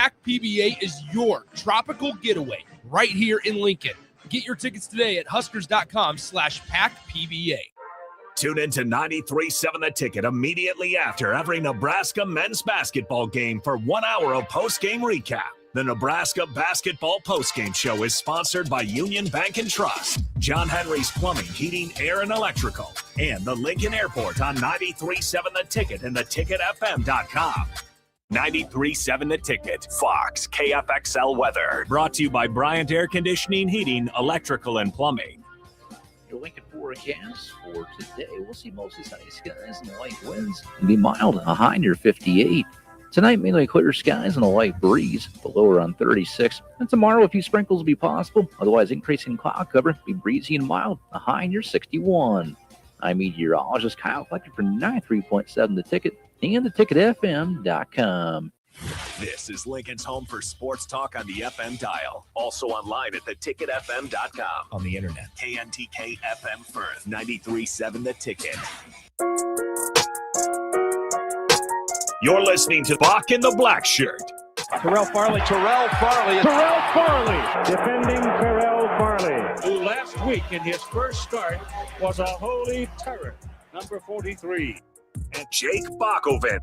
Pack PBA is your tropical getaway right here in Lincoln. Get your tickets today at huskers.com/packpba. Tune in to 93.7 The Ticket immediately after every Nebraska men's basketball game for 1 hour of post-game recap. The Nebraska Basketball Postgame Show is sponsored by Union Bank and Trust, John Henry's Plumbing, Heating, Air, and Electrical, and the Lincoln Airport on 93.7 The Ticket and theticketfm.com. 93.7 The Ticket, Fox, KFXL Weather. Brought to you by Bryant Air Conditioning, Heating, Electrical, and Plumbing. Your Lincoln forecast for today, we'll see mostly sunny skies and light winds. It'll be mild, a high near 58. Tonight, mainly clear skies and a light breeze, the low around 36. And tomorrow, a few sprinkles will be possible. Otherwise, increasing cloud cover, be breezy and mild, a high near 61. I'm meteorologist Kyle Fletcher for 93.7 The Ticket and theticketfm.com. This is Lincoln's home for sports talk on the FM dial. Also online at theticketfm.com. On the internet. KNTK FM Firth, 93.7 The Ticket. You're listening to Bock the Blackshirt. Terrell Farley, defending Terrell Farley, who last week in his first start was a holy terror, number 43. And Jake Bockoven.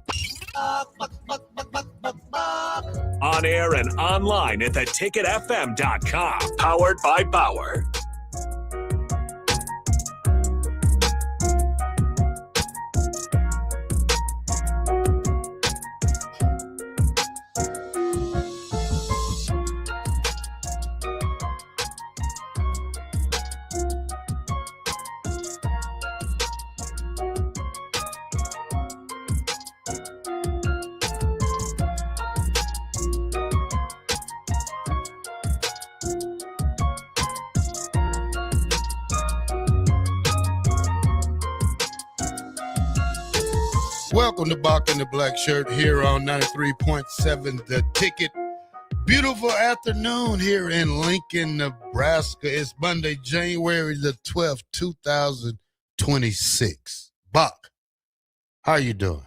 On air and online at theticketfm.com. Powered by Bauer. Welcome to Bock the Blackshirt here on 93.7 The Ticket. Beautiful afternoon here in Lincoln, Nebraska. It's Monday, January the 12th, 2026. Bock, how you doing?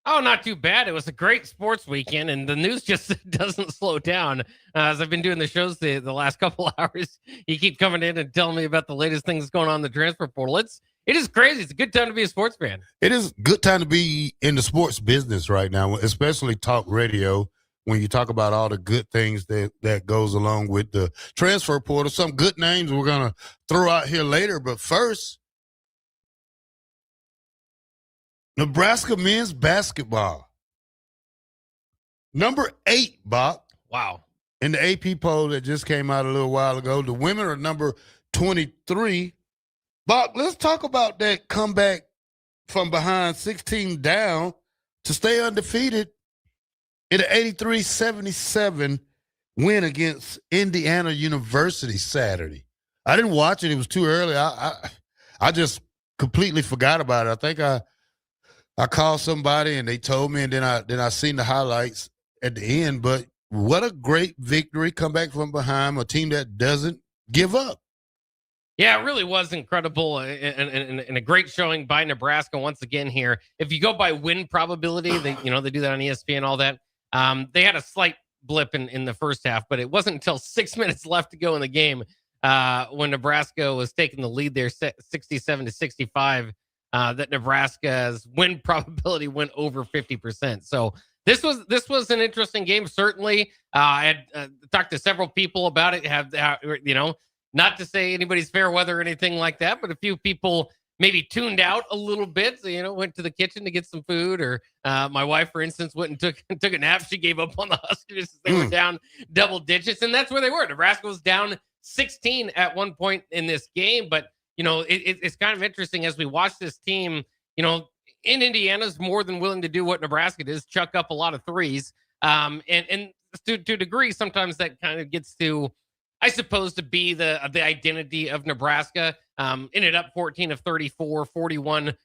Oh, not too bad. It was a great sports weekend, and the news just doesn't slow down. As I've been doing the shows the last couple hours, you keep coming in and telling me about the latest things going on in the transfer portal. It is crazy. It's a good time to be a sports fan. It is a good time to be in the sports business right now, especially talk radio, when you talk about all the good things that goes along with the transfer portal. Some good names we're going to throw out here later, but first, Nebraska men's basketball. Number 8, Bob. Wow. In the AP poll that just came out a little while ago, the women are number 23. Bob, let's talk about that comeback from behind 16 down to stay undefeated in an 83-77 win against Indiana University Saturday. I didn't watch it. It was too early. I just completely forgot about it. I think I called somebody and they told me, and then I seen the highlights at the end. But what a great victory, come back from behind, a team that doesn't give up. Yeah, it really was incredible and a great showing by Nebraska once again here. If you go by win probability, they do that on ESPN and all that. They had a slight blip in the first half, but it wasn't until 6 minutes left to go in the game when Nebraska was taking the lead there, 67-65, that Nebraska's win probability went over 50%. So this was an interesting game. Certainly, I had talked to several people about it. Not to say anybody's fair weather or anything like that, but a few people maybe tuned out a little bit. So, went to the kitchen to get some food, or my wife, for instance, went and took a nap. She gave up on the Huskers as they were down double digits, and that's where they were. Nebraska was down 16 at one point in this game, but it's kind of interesting as we watch this team. In Indiana's more than willing to do what Nebraska does, chuck up a lot of threes, and to a degree, sometimes that kind of gets to, I suppose, to be the identity of Nebraska. Ended up 14 of 34, 41%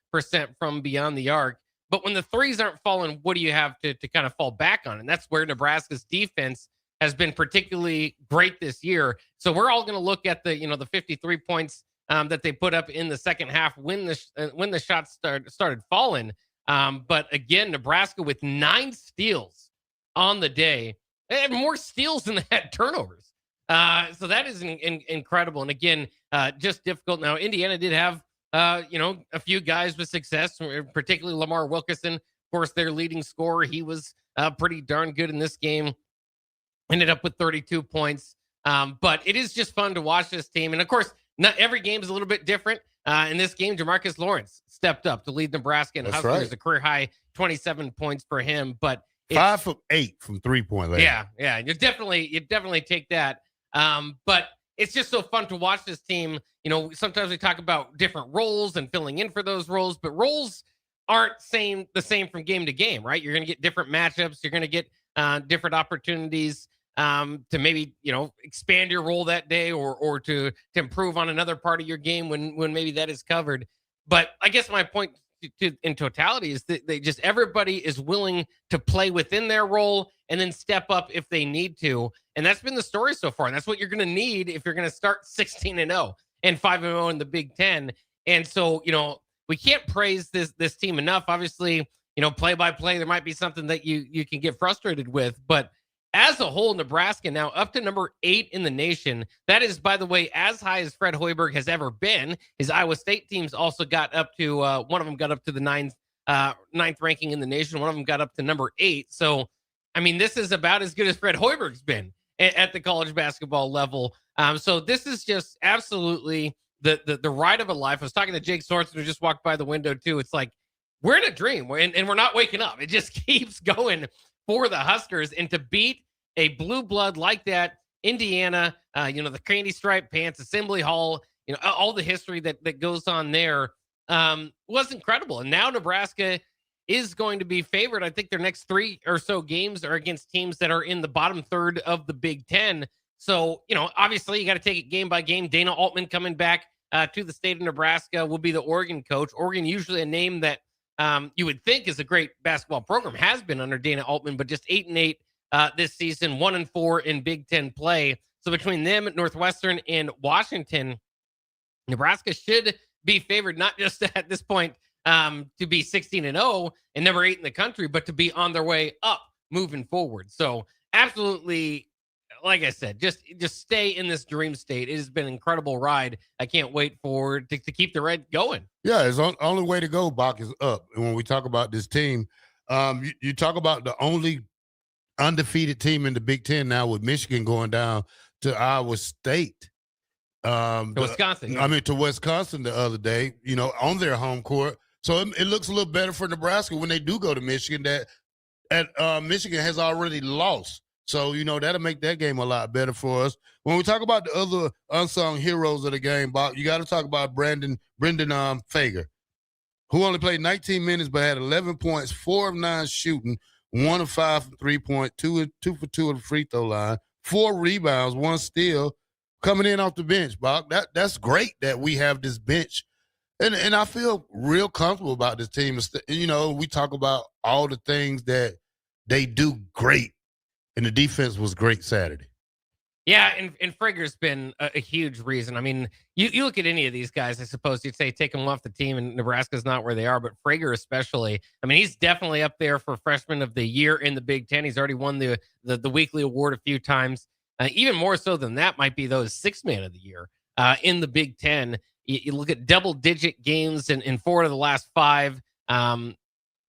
from beyond the arc. But when the threes aren't falling, what do you have to kind of fall back on? And that's where Nebraska's defense has been particularly great this year. So we're all going to look at the 53 points that they put up in the second half when the shots started falling. But again, Nebraska with 9 steals on the day. They had more steals than they had turnovers. So that is incredible. And again, just difficult. Now, Indiana did have, a few guys with success, particularly Lamar Wilkerson, of course, their leading scorer. He was pretty darn good in this game. Ended up with 32 points. But it is just fun to watch this team. And of course, not every game is a little bit different. In this game, Jamarcus Lawrence stepped up to lead Nebraska and Huskers, right. A career high 27 points for him. But 5 from 8 from 3-point land. Yeah. You definitely take that. But it's just so fun to watch this team. Sometimes we talk about different roles and filling in for those roles, but roles aren't the same from game to game, right? You're going to get different matchups. You're going to get different opportunities to maybe, expand your role that day or to improve on another part of your game when maybe that is covered. But I guess my point in totality is that everybody is willing to play within their role and then step up if they need to. And that's been the story so far. And that's what you're going to need if you're going to start 16-0 and 5-0 in the Big Ten. And so, we can't praise this team enough. Obviously, play by play, there might be something that you can get frustrated with, but as a whole, Nebraska now up to number 8 in the nation. That is, by the way, as high as Fred Hoiberg has ever been. His Iowa State teams also got up to, one of them got up to the ninth ranking in the nation. One of them got up to number 8. So, I mean, this is about as good as Fred Hoiberg's been at the college basketball level. So this is just absolutely the ride of a life. I was talking to Jake Sorensen, who just walked by the window too. It's like, we're in a dream and we're not waking up. It just keeps going for the Huskers, and to beat a blue blood like that, Indiana, the candy stripe pants, Assembly Hall, all the history that goes on there was incredible. And now Nebraska is going to be favored. I think their next 3 or so games are against teams that are in the bottom third of the Big Ten. So, obviously you got to take it game by game. Dana Altman coming back to the state of Nebraska will be the Oregon coach. Oregon, usually a name that you would think is a great basketball program, has been under Dana Altman, but just 8-8 this season, 1-4 in Big Ten play. So between them, Northwestern, and Washington, Nebraska should be favored, not just at this point to be 16-0 and number 8 in the country, but to be on their way up moving forward. So absolutely, like I said, just stay in this dream state. It has been an incredible ride. I can't wait to keep the red going. Yeah, it's the only way to go, Bock, is up. And when we talk about this team, you talk about the only undefeated team in the Big Ten now, with Michigan going down to Iowa State. To Wisconsin. I mean, to Wisconsin the other day, on their home court. So it looks a little better for Nebraska when they do go to Michigan, that Michigan has already lost. So, that'll make that game a lot better for us. When we talk about the other unsung heroes of the game, Bob, you got to talk about Brendan Fager, who only played 19 minutes but had 11 points, 4 of 9 shooting, 1 of 5 from 3-point, 2 for 2 at the free throw line, 4 rebounds, 1 steal, coming in off the bench, Bob. That's great that we have this bench. And I feel real comfortable about this team. We talk about all the things that they do great. And the defense was great Saturday. Yeah, and Frager's been a huge reason. I mean, you look at any of these guys, I suppose you'd say take them off the team, and Nebraska's not where they are, but Frager especially. I mean, he's definitely up there for Freshman of the Year in the Big Ten. He's already won the weekly award a few times. Even more so than that might be, though, Sixth Man of the Year in the Big Ten. You look at double-digit games in 4 of the last 5. And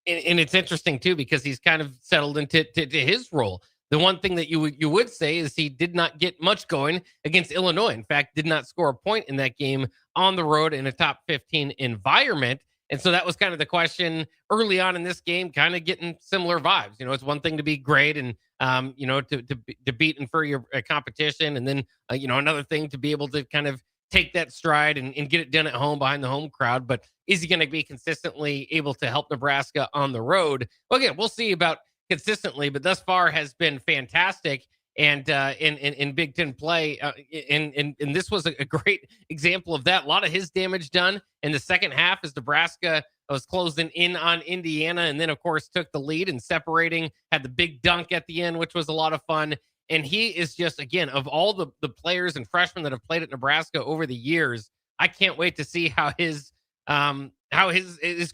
it's interesting, too, because he's kind of settled into his role. The one thing that you would say is he did not get much going against Illinois. In fact, did not score a point in that game on the road in a top 15 environment. And so that was kind of the question early on in this game, kind of getting similar vibes. It's one thing to be great and, to beat inferior competition. And then, another thing to be able to kind of take that stride and get it done at home behind the home crowd. But is he going to be consistently able to help Nebraska on the road? Well, again, we'll see about consistently, but thus far has been fantastic. And in Big Ten play, and this was a great example of that. A lot of his damage done in the second half as Nebraska was closing in on Indiana, and then of course took the lead and separating, had the big dunk at the end, which was a lot of fun. And he is just, again, of all the players and freshmen that have played at Nebraska over the years, I can't wait to see how his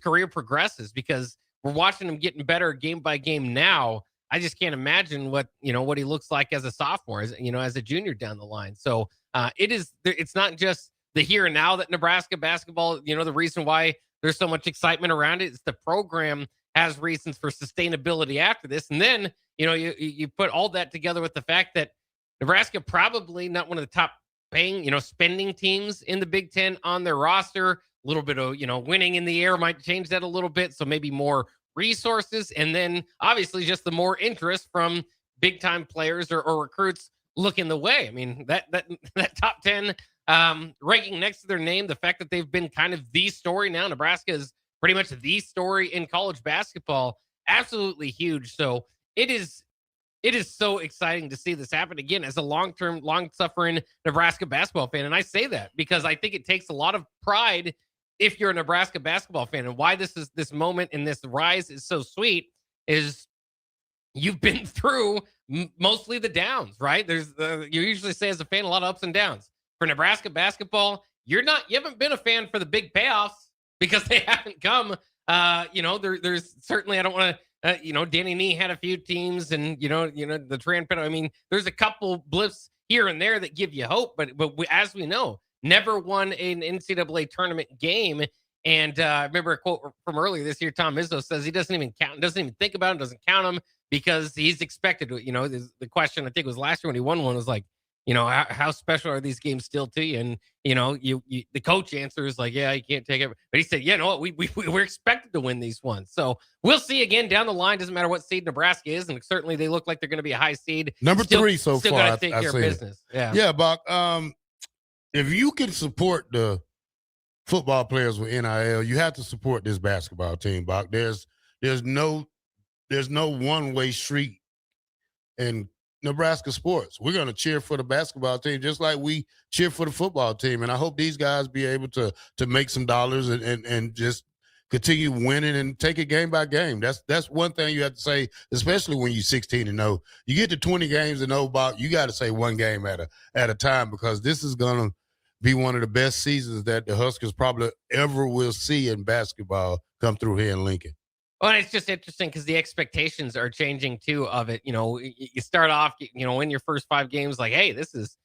career progresses, because we're watching him getting better game by game now. I just can't imagine what he looks like as a sophomore, as a junior down the line. So it's not just the here and now that Nebraska basketball, the reason why there's so much excitement around it is the program has reasons for sustainability after this. And then, you put all that together with the fact that Nebraska probably not one of the top paying, spending teams in the Big Ten on their roster. A little bit of, winning in the air might change that a little bit. So maybe more resources. And then obviously just the more interest from big time players or recruits looking the way. I mean, that top 10 ranking next to their name, the fact that they've been kind of the story now, Nebraska is pretty much the story in college basketball, absolutely huge. So it is so exciting to see this happen again as a long-suffering Nebraska basketball fan. And I say that because I think it takes a lot of pride if you're a Nebraska basketball fan. And why this moment and this rise is so sweet is you've been through mostly the downs, right? There's you usually say as a fan, a lot of ups and downs. For Nebraska basketball, you haven't been a fan for the big payoffs because they haven't come. There's certainly, I don't want to, Danny Nee had a few teams and, the Tran Penalty. I mean, there's a couple blips here and there that give you hope, but as we know, never won an NCAA tournament game. And I remember a quote from earlier this year, Tom Izzo says he doesn't even think about him, doesn't count him because he's expected to, the question I think was last year when he won one was like, how special are these games still to you? And, the coach answers like, yeah, you can't take it. But he said, yeah, no, we're expected to win these ones. So we'll see again down the line. Doesn't matter what seed Nebraska is. And certainly they look like they're going to be a high seed. Number 3 so still far. Got to take care of business. Yeah. Yeah, Bock. If you can support the football players with NIL, you have to support this basketball team, Bock. There's no one-way street in Nebraska sports. We're going to cheer for the basketball team just like we cheer for the football team. And I hope these guys be able to make some dollars and just continue winning and take it game by game. That's one thing you have to say, especially when you're 16-0. You get to 20 games in Bock, you got to say one game at a time because this is going to be one of the best seasons that the Huskers probably ever will see in basketball come through here in Lincoln. Well, it's just interesting because the expectations are changing too of it. You start off, win your first 5 games like, hey, this is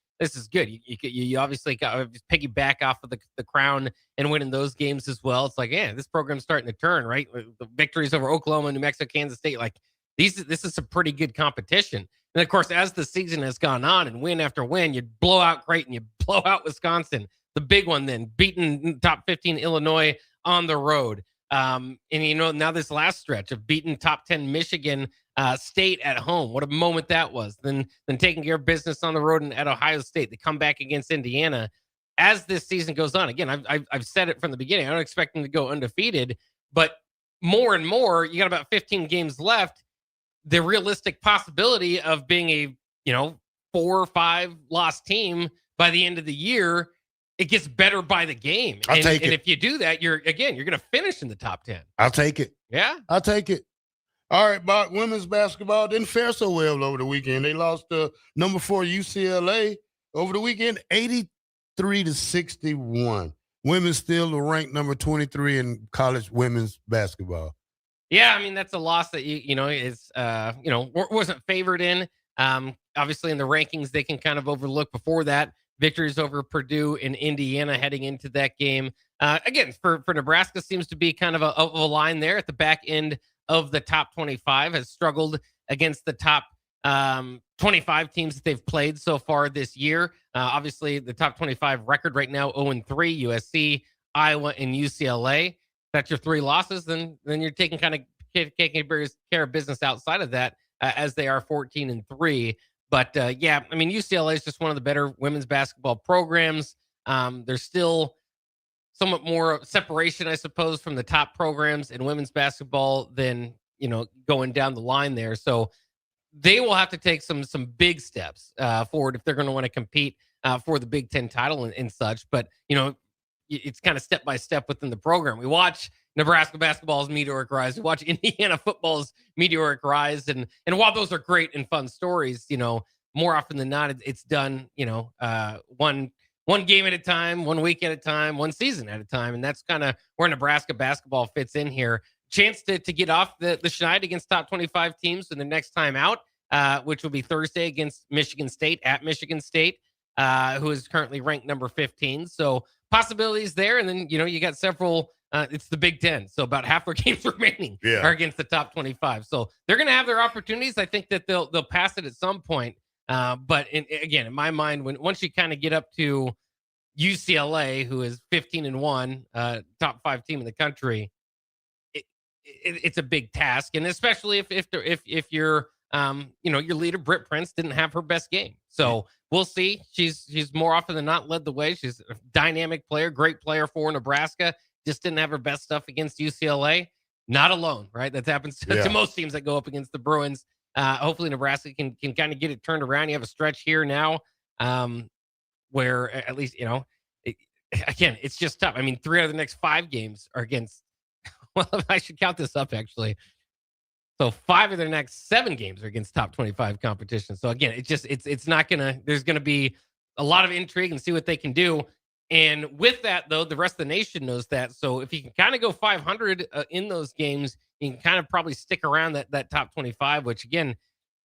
good. You obviously got to piggyback off of the crown and winning those games as well. It's like, yeah, this program's starting to turn, right? The victories over Oklahoma, New Mexico, Kansas State, like this is some pretty good competition. And of course, as the season has gone on and win after win, you blow out Creighton, you blow out Wisconsin. The big one then, beating top 15 Illinois on the road. And now this last stretch of beating top 10 Michigan State at home. What a moment that was. Then taking care of business on the road and at Ohio State. They come back against Indiana. As this season goes on, again, I've said it from the beginning. I don't expect them to go undefeated, but more and more, you got about 15 games left. The realistic possibility of being a 4 or 5 loss team by the end of the year, it gets better by the game. I'll take it. And if you do that, you're going to finish in the top 10. I'll take it. Yeah. I'll take it. All right, Bock, women's basketball didn't fare so well over the weekend. They lost to number 4 UCLA over the weekend, 83-61. Women's still ranked number 23 in college women's basketball. Yeah, I mean, that's a loss that wasn't favored in. Obviously, in the rankings, they can kind of overlook before that. Victories over Purdue and Indiana heading into that game. Again, for Nebraska, seems to be kind of a line there at the back end of the top 25. Has struggled against the top 25 teams that they've played so far this year. Obviously, the top 25 record right now, 0-3, USC, Iowa, and UCLA. That's your 3 losses, then you're taking care of business outside of that, as they are 14-3. But yeah, I mean, UCLA is just one of the better women's basketball programs. There's still somewhat more separation, I suppose, from the top programs in women's basketball than going down the line there. So they will have to take some big steps forward if they're going to want to compete for the Big Ten title and such. But it's kind of step by step within the program. We watch Nebraska basketball's meteoric rise. We watch Indiana football's meteoric rise. And while those are great and fun stories, more often than not, it's done, one game at a time, 1 week at a time, one season at a time. And that's kind of where Nebraska basketball fits in here. chance to get off the schneid against top 25 teams in the next time out, which will be Thursday against Michigan State at Michigan State, who is currently ranked number 15. So possibilities there. And then, you got several, it's the Big Ten. So about half their games remaining are against the top 25. So they're going to have their opportunities. I think that they'll pass it at some point. But again, in my mind, once you kind of get up to UCLA, who is 15-1, top 5 team in the country, it's a big task, and especially if your your leader Britt Prince didn't have her best game. So we'll see. She's more often than not led the way. She's a dynamic player, great player for Nebraska. Just didn't have her best stuff against UCLA. Not alone, right? That happens to most teams that go up against the Bruins. Hopefully Nebraska can kind of get it turned around. You have a stretch here now where at least, again, it's just tough. I mean, 3 out of the next 5 games are against, well, I should count this up actually. So 5 of their next 7 games are against top 25 competition. So again, it's not there's going to be a lot of intrigue and see what they can do. And with that, though, the rest of the nation knows that. So if you can kind of go 500 in those games, you can kind of probably stick around that top 25, which again,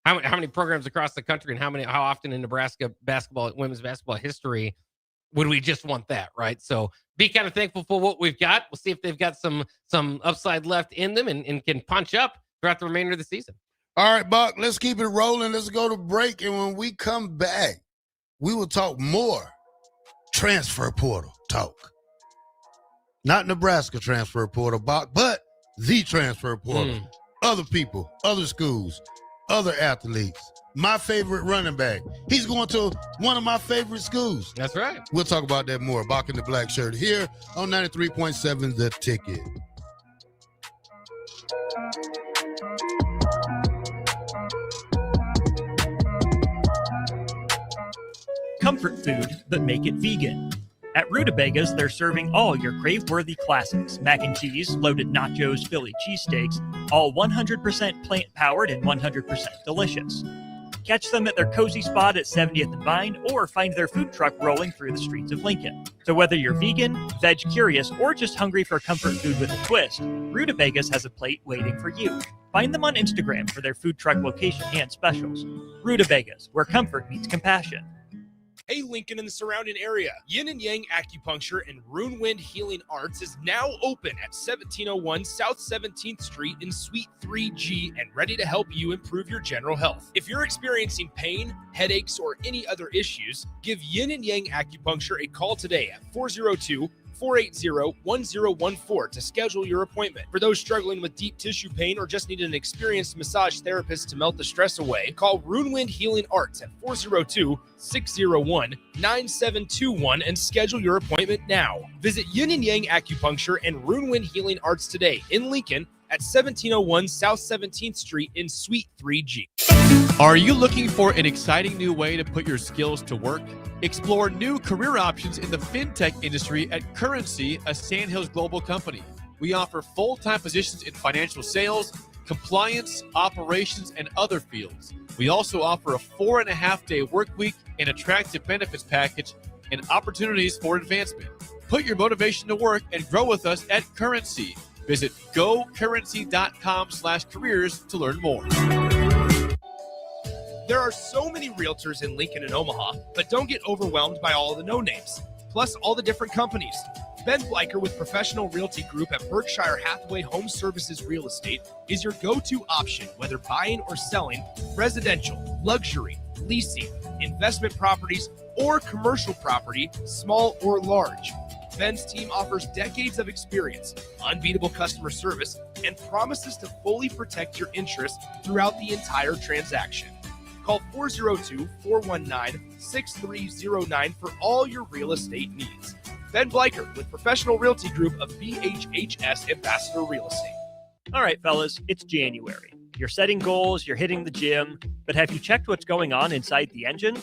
how many programs across the country and how often in Nebraska women's basketball history would we just want that, right? So be kind of thankful for what we've got. We'll see if they've got some upside left in them and can punch up throughout the remainder of the season. All right, Buck, let's keep it rolling. Let's go to break. And when we come back, we will talk more transfer portal talk. Not Nebraska transfer portal, Buck, but the transfer portal. Other people, other schools, other athletes. My favorite running back. He's going to one of my favorite schools. That's right. We'll talk about that more. Bock the Blackshirt here on 93.7 The Ticket. Comfort food, but make it vegan. At Rutabagas, they're serving all your crave-worthy classics. Mac and cheese, loaded nachos, Philly cheesesteaks, all 100% plant-powered and 100% delicious. Catch them at their cozy spot at 70th and Vine, or find their food truck rolling through the streets of Lincoln. So whether you're vegan, veg curious, or just hungry for comfort food with a twist, Rutabagas has a plate waiting for you. Find them on Instagram for their food truck location and specials. Rutabagas, where comfort meets compassion. Hey, Lincoln and the surrounding area. Yin and Yang Acupuncture and Rune Wind Healing Arts is now open at 1701 South 17th Street in Suite 3G and ready to help you improve your general health. If you're experiencing pain, headaches, or any other issues, give Yin and Yang Acupuncture a call today at 402-480-1014 to schedule your appointment. For those struggling with deep tissue pain or just need an experienced massage therapist to melt the stress away, call Rune Wind Healing Arts at 402-601-9721 and schedule your appointment now. Visit Yin and Yang Acupuncture and Rune Wind Healing Arts today in Lincoln at 1701 South 17th Street in Suite 3G. Are you looking for an exciting new way to put your skills to work? Explore new career options in the fintech industry at Currency, a Sandhills global company. We offer full-time positions in financial sales, compliance, operations, and other fields. We also offer a 4.5-day work week, an attractive benefits package, and opportunities for advancement. Put your motivation to work and grow with us at Currency. Visit gocurrency.com/careers to learn more. There are so many realtors in Lincoln and Omaha, but don't get overwhelmed by all of the no-names, plus all the different companies. Ben Bleicher with Professional Realty Group at Berkshire Hathaway Home Services Real Estate is your go-to option, whether buying or selling residential, luxury, leasing, investment properties, or commercial property, small or large. Ben's team offers decades of experience, unbeatable customer service, and promises to fully protect your interests throughout the entire transaction. Call 402-419-6309 for all your real estate needs. Ben Bleicher with Professional Realty Group of BHHS Ambassador Real Estate. All right, fellas, it's January. You're setting goals, you're hitting the gym, but have you checked what's going on inside the engine?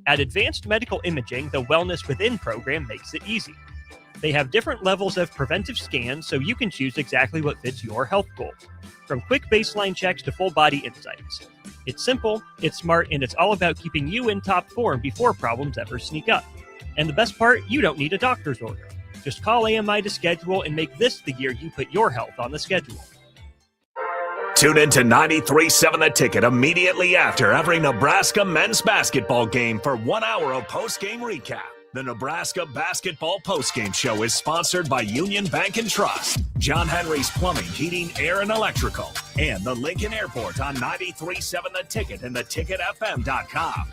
At Advanced Medical Imaging, the Wellness Within program makes it easy. They have different levels of preventive scans so you can choose exactly what fits your health goals, from quick baseline checks to full body insights. It's simple, it's smart, and it's all about keeping you in top form before problems ever sneak up. And the best part, you don't need a doctor's order. Just call AMI to schedule and make this the year you put your health on the schedule. Tune in to 93.7 The Ticket immediately after every Nebraska men's basketball game for 1 hour of post-game recap. The Nebraska Basketball Postgame Show is sponsored by Union Bank and Trust, John Henry's Plumbing, Heating, Air, and Electrical, and the Lincoln Airport on 93.7 The Ticket and theticketfm.com.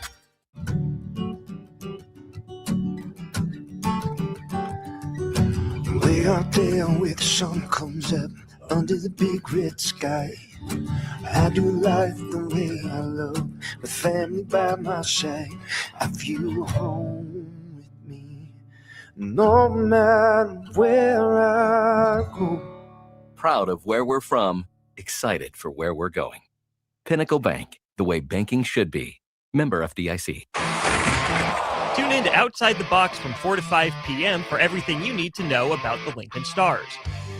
Way out there where the sun comes up under the big red sky, I do life the way I love, with family by my side. I feel home with me, no matter where I go. Proud of where we're from, excited for where we're going. Pinnacle Bank, the way banking should be. Member FDIC. Tune in to Outside the Box from 4 to 5 p.m. for everything you need to know about the Lincoln Stars.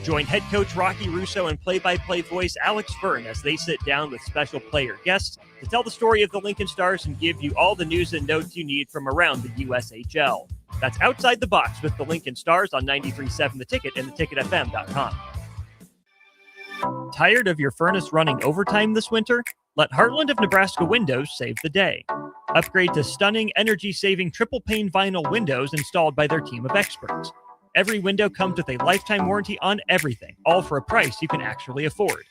Join head coach Rocky Russo and play-by-play voice Alex Verne as they sit down with special player guests to tell the story of the Lincoln Stars and give you all the news and notes you need from around the USHL. That's Outside the Box with the Lincoln Stars on 93.7 The Ticket and theticketfm.com. Tired of your furnace running overtime this winter? Let Heartland of Nebraska Windows save the day. Upgrade to stunning, energy-saving triple-pane vinyl windows installed by their team of experts. Every window comes with a lifetime warranty on everything, all for a price you can actually afford.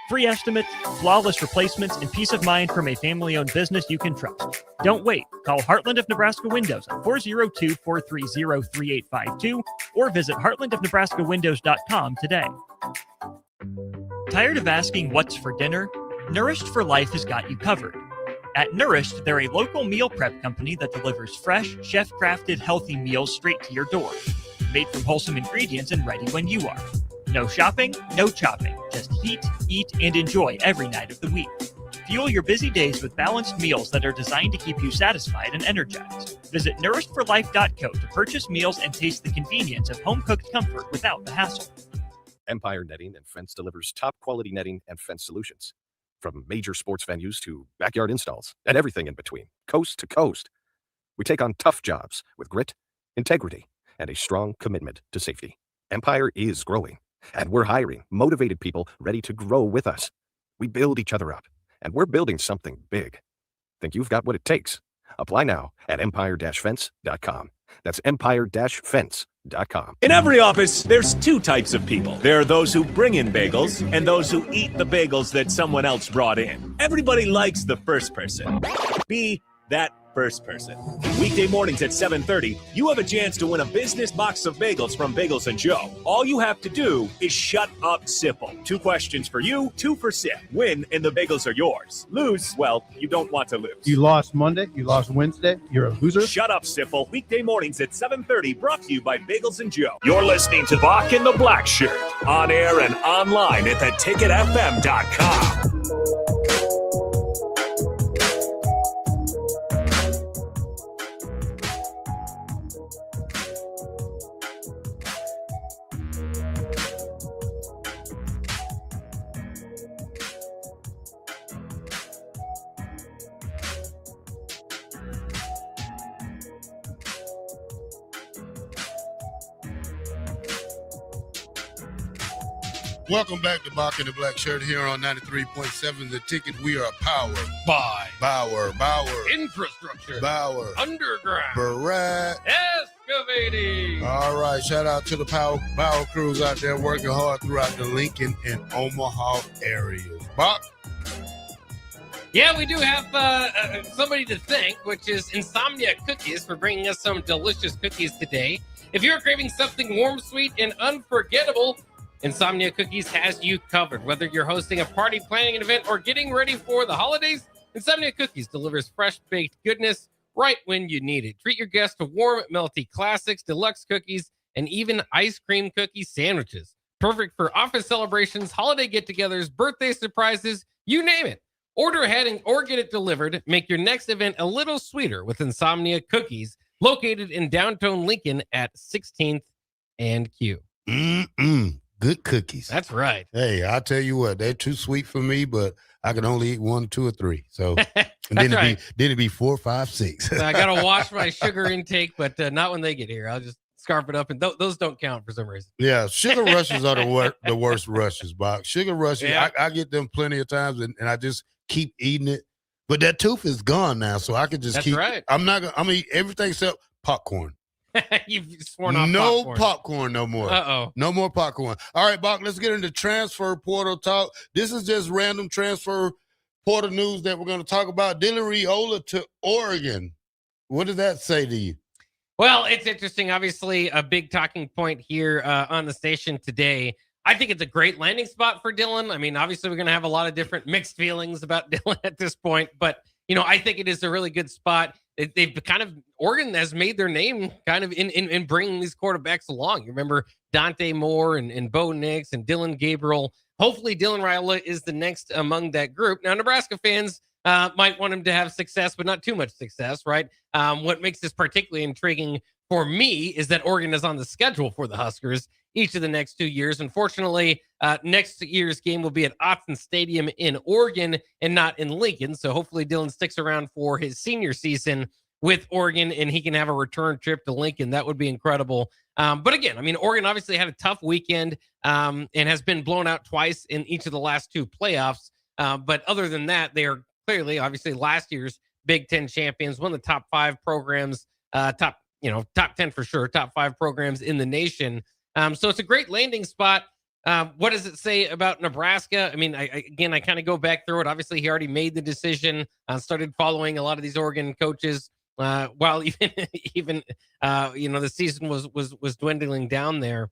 Free estimates, flawless replacements, and peace of mind from a family-owned business you can trust. Don't wait. Call Heartland of Nebraska Windows at 402-430-3852 or visit heartlandofnebraskawindows.com today. Tired of asking what's for dinner? Nourished for Life has got you covered. At Nourished, they're a local meal prep company that delivers fresh, chef-crafted, healthy meals straight to your door. Made from wholesome ingredients and ready when you are. No shopping, no chopping. Just heat, eat, and enjoy every night of the week. Fuel your busy days with balanced meals that are designed to keep you satisfied and energized. Visit nourishedforlife.co to purchase meals and taste the convenience of home-cooked comfort without the hassle. Empire Netting and Fence delivers top-quality netting and fence solutions. From major sports venues to backyard installs and everything in between, coast to coast. We take on tough jobs with grit, integrity, and a strong commitment to safety. Empire is growing, and we're hiring motivated people ready to grow with us. We build each other up, and we're building something big. Think you've got what it takes? Apply now at empire-fence.com. That's empire-fence.com. In every office, there's two types of people. There are those who bring in bagels and those who eat the bagels that someone else brought in. Everybody likes the first person. Be that first person. Weekday mornings at 7:30, you have a chance to win a business box of bagels from Bagels & Joe. All you have to do is shut up, Sipple. 2 questions for you, 2 for Sip. Win, and the bagels are yours. Lose, well, you don't want to lose. You lost Monday, you lost Wednesday, you're a loser. Shut up, Sipple. Weekday mornings at 7:30, brought to you by Bagels & Joe. You're listening to Bock the Blackshirt, on air and online at theticketfm.com. Welcome back to Bock the Blackshirt here on 93.7 The Ticket. We are powered By Bauer, infrastructure, Bauer, underground, Barat, excavating. All right, shout out to the Bauer crews out there working hard throughout the Lincoln and Omaha areas. Bock? Yeah, we do have somebody to thank, which is Insomnia Cookies, for bringing us some delicious cookies today. If you're craving something warm, sweet, and unforgettable, Insomnia Cookies has you covered. Whether you're hosting a party, planning an event, or getting ready for the holidays, Insomnia Cookies delivers fresh-baked goodness right when you need it. Treat your guests to warm, melty classics, deluxe cookies, and even ice cream cookie sandwiches. Perfect for office celebrations, holiday get-togethers, birthday surprises, you name it. Order ahead or get it delivered. Make your next event a little sweeter with Insomnia Cookies, located in downtown Lincoln at 16th and Q. Good cookies. That's right. Hey, I'll tell you what, they're too sweet for me, but I can only eat 1, 2, or 3. So and then it'd be 4, 5, 6. So I gotta watch my sugar intake, but not when they get here. I'll just scarf it up, and those don't count for some reason. Yeah, sugar rushes are the worst rushes, Bob. Sugar rushes, Yeah. I get them plenty of times, and I just keep eating it. But that tooth is gone now, so I can just That's keep. right. I'm not gonna. I'm gonna eat everything except popcorn. You've sworn off No popcorn. popcorn no more. No more popcorn. All right, Bach, let's get into transfer portal talk. This is just random transfer portal news that we're going to talk about. Dylan Raiola to Oregon. What does that say to you? Well, it's interesting. Obviously, a big talking point here on the station today. I think it's a great landing spot for Dylan. I mean, obviously, we're going to have a lot of different mixed feelings about Dylan at this point, but I think it is a really good spot. They've kind of, Oregon has made their name kind of in bringing these quarterbacks along. You remember Dante Moore and Bo Nix and Dylan Gabriel. Hopefully Dylan Raiola is the next among that group. Now, Nebraska fans might want him to have success, but not too much success, right? What makes this particularly intriguing for me is that Oregon is on the schedule for the Huskers each of the next 2 years. Unfortunately, next year's game will be at Autzen Stadium in Oregon and not in Lincoln. So hopefully Dylan sticks around for his senior season with Oregon and he can have a return trip to Lincoln. That would be incredible. But again, I mean, Oregon obviously had a tough weekend and has been blown out twice in each of the last two playoffs. But other than that, they are clearly, obviously, last year's Big Ten champions, one of the top 5 programs, top 10 for sure, top 5 programs in the nation. So it's a great landing spot. What does it say about Nebraska? I mean, I kind of go back through it. Obviously, he already made the decision, started following a lot of these Oregon coaches while even the season was dwindling down there.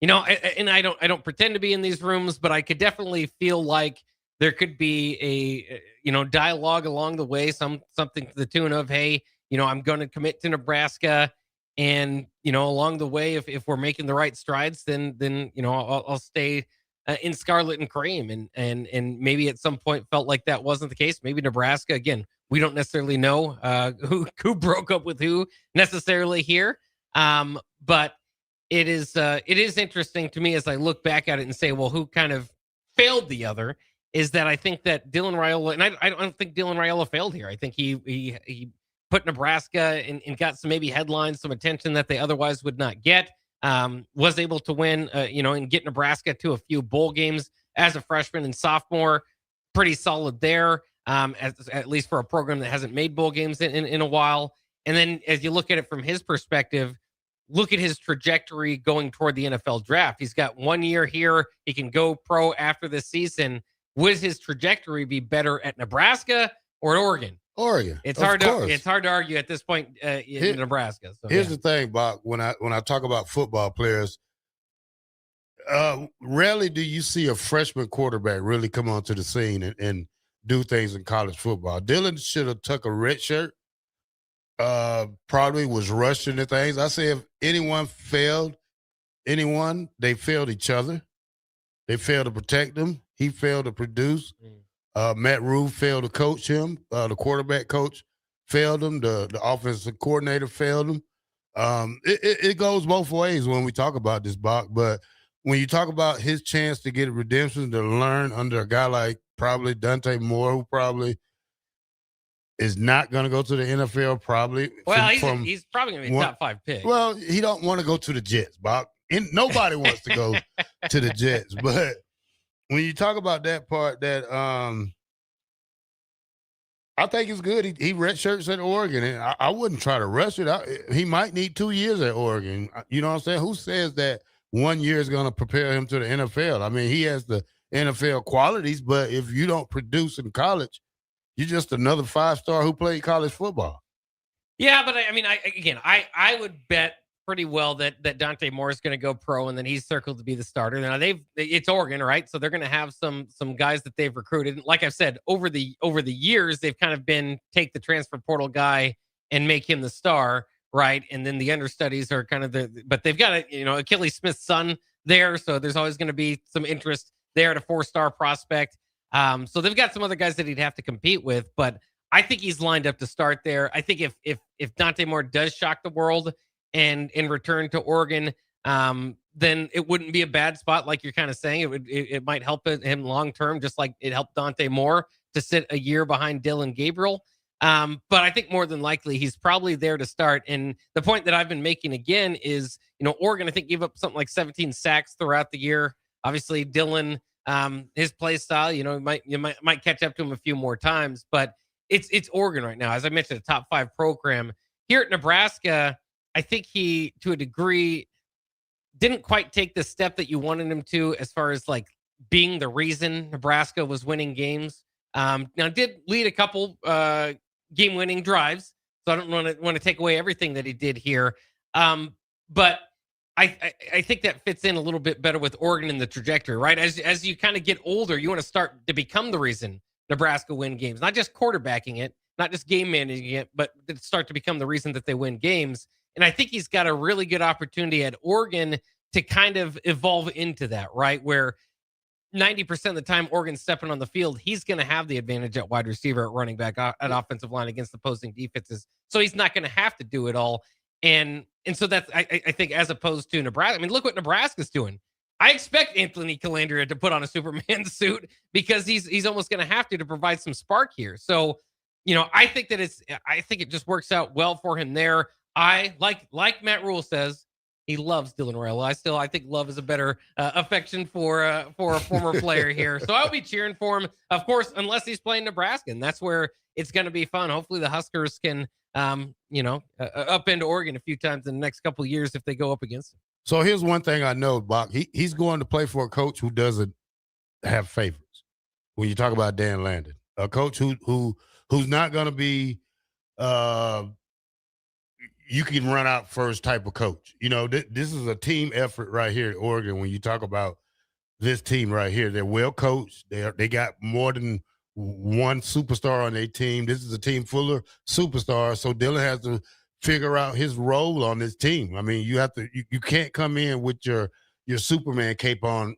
And I don't pretend to be in these rooms, but I could definitely feel like there could be a dialogue along the way, something to the tune of, hey, I'm going to commit to Nebraska. And, along the way, if we're making the right strides, then I'll stay in scarlet and cream. And maybe at some point felt like that wasn't the case. Maybe Nebraska, again, we don't necessarily know who broke up with who necessarily here. But it is interesting to me as I look back at it and say, well, who kind of failed the other, is that I think that Dylan Raiola, and I don't think Dylan Raiola failed here. I think he put Nebraska and got some maybe headlines, some attention that they otherwise would not get. Was able to win, and get Nebraska to a few bowl games as a freshman and sophomore. Pretty solid there, at least for a program that hasn't made bowl games in a while. And then as you look at it from his perspective, look at his trajectory going toward the NFL draft. He's got 1 year here. He can go pro after this season. Would his trajectory be better at Nebraska or at Oregon? Oregon. It's hard to argue at this point in Nebraska. So, here's the thing, Bob. When I talk about football players, rarely do you see a freshman quarterback really come onto the scene and do things in college football. Dylan should have took a red shirt. Probably was rushed into things. I say if anyone failed anyone, they failed each other. They failed to protect them. He failed to produce. Matt Rule failed to coach him. The quarterback coach failed him. The offensive coordinator failed him. It goes both ways when we talk about this, Bach. But when you talk about his chance to get a redemption, to learn under a guy like probably Dante Moore, who probably is not going to go to the NFL, probably. Well, he's probably going to be a top 5 pick. Well, he don't want to go to the Jets, Bach. Nobody wants to go to the Jets. But when you talk about that part, that I think it's good. He redshirts at Oregon, and I wouldn't try to rush it. He might need 2 years at Oregon. You know what I'm saying? Who says that 1 year is going to prepare him to the NFL? I mean, he has the NFL qualities, but if you don't produce in college, you're just another 5-star who played college football. Yeah, but I would bet pretty well that Dante Moore is going to go pro, and then he's circled to be the starter. Now it's Oregon, right? So they're going to have some guys that they've recruited. Like I've said, over the years, they've kind of been take the transfer portal guy and make him the star, right? And then the understudies are kind of but they've got Achilles Smith's son there, so there's always going to be some interest there at a 4-star prospect. So they've got some other guys that he'd have to compete with, but I think he's lined up to start there. I think if Dante Moore does shock the world and return to Oregon, then it wouldn't be a bad spot, like you're kind of saying. It might help him long term, just like it helped Dante Moore to sit a year behind Dylan Gabriel. But I think more than likely he's probably there to start. And the point that I've been making again is, Oregon, I think, gave up something like 17 sacks throughout the year. Obviously, Dylan, his play style, you might catch up to him a few more times, but it's Oregon right now. As I mentioned, a top 5 program. Here at Nebraska, I think he, to a degree, didn't quite take the step that you wanted him to as far as like being the reason Nebraska was winning games. Now did lead a couple game-winning drives, so I don't want to take away everything that he did here. But I think that fits in a little bit better with Oregon in the trajectory, right? As you kind of get older, you want to start to become the reason Nebraska win games, not just quarterbacking it, not just game managing it, but start to become the reason that they win games. And I think he's got a really good opportunity at Oregon to kind of evolve into that, right? Where 90% of the time Oregon's stepping on the field, he's going to have the advantage at wide receiver, at running back, at offensive line against opposing defenses. So he's not going to have to do it all. And so that's, I think, as opposed to Nebraska. I mean, look what Nebraska's doing. I expect Anthony Calandria to put on a Superman suit because he's almost going to have to provide some spark here. So, I think it just works out well for him there. I like Matt Rule says, he loves Dylan Raiola. I think love is a better affection for a former player here. So I'll be cheering for him, of course, unless he's playing Nebraska, and that's where it's going to be fun. Hopefully the Huskers can, upend Oregon a few times in the next couple of years if they go up against him. So here's one thing I know, Bock. He's going to play for a coach who doesn't have favorites. When you talk about Dan Landon, a coach who's not going to be you can run out first type of coach. This is a team effort right here at Oregon. When you talk about this team right here, they're well coached. They got more than one superstar on their team. This is a team full of superstars. So Dylan has to figure out his role on this team. I mean, you can't come in with your Superman cape on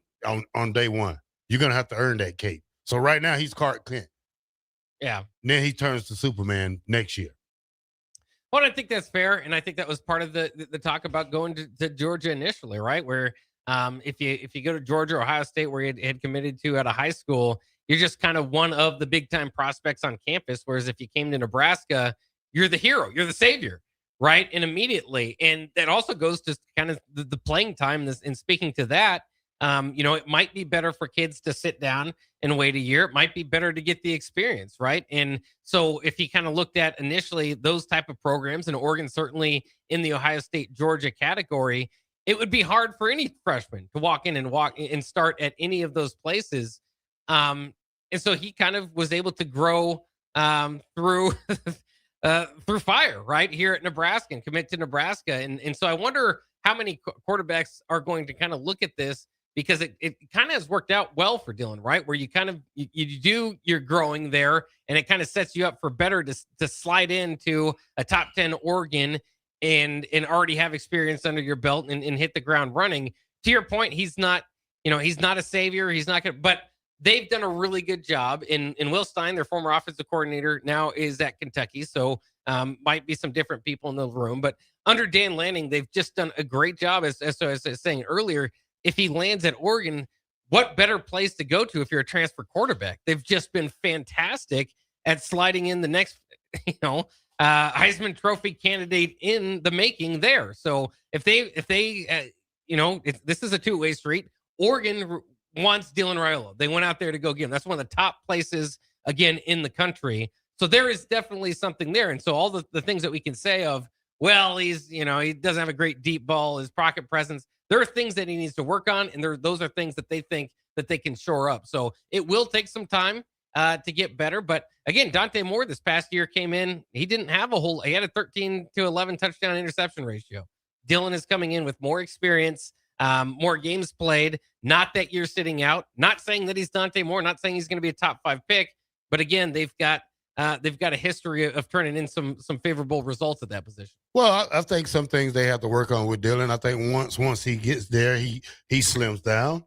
day one. You're gonna have to earn that cape. So right now he's Clark Kent. Yeah. And then he turns to Superman next year. Well, I think that's fair, and I think that was part of the talk about going to Georgia initially, right? Where if you go to Georgia or Ohio State, where he had committed to at a high school, you're just kind of one of the big time prospects on campus. Whereas if you came to Nebraska, you're the hero, you're the savior, right? And immediately, and that also goes to kind of the playing time. And speaking to that, it might be better for kids to sit down and wait a year. It might be better to get the experience, right? And so if you kind of looked at initially those type of programs, and Oregon certainly in the Ohio State, Georgia category, it would be hard for any freshman to walk in and start at any of those places. And so he kind of was able to grow through fire right here at Nebraska and commit to Nebraska. And so I wonder how many quarterbacks are going to kind of look at this, because it kind of has worked out well for Dylan, right? Where you kind of, you're growing there, and it kind of sets you up for better to slide into a top 10 Oregon and already have experience under your belt and hit the ground running. To your point, he's not a savior. He's not going to, but they've done a really good job. In Will Stein, their former offensive coordinator, now is at Kentucky. So might be some different people in the room, but under Dan Lanning, they've just done a great job. As I was saying earlier, if he lands at Oregon, what better place to go to if you're a transfer quarterback? They've just been fantastic at sliding in the next, Heisman Trophy candidate in the making there. So if this is a two-way street. Oregon wants Dylan Raiola. They went out there to go get him. That's one of the top places, again, in the country. So there is definitely something there. And so all the things that we can say of, well, he doesn't have a great deep ball, his pocket presence, there are things that he needs to work on, and those are things that they think that they can shore up. So it will take some time to get better. But again, Dante Moore this past year came in. He didn't have he had a 13 to 11 touchdown interception ratio. Dylan is coming in with more experience, more games played. Not that you're sitting out. Not saying that he's Dante Moore. Not saying he's going to be a top 5 pick. But again, they've got a history of turning in some favorable results at that position. Well, I think some things they have to work on with Dylan. I think once he gets there, he slims down.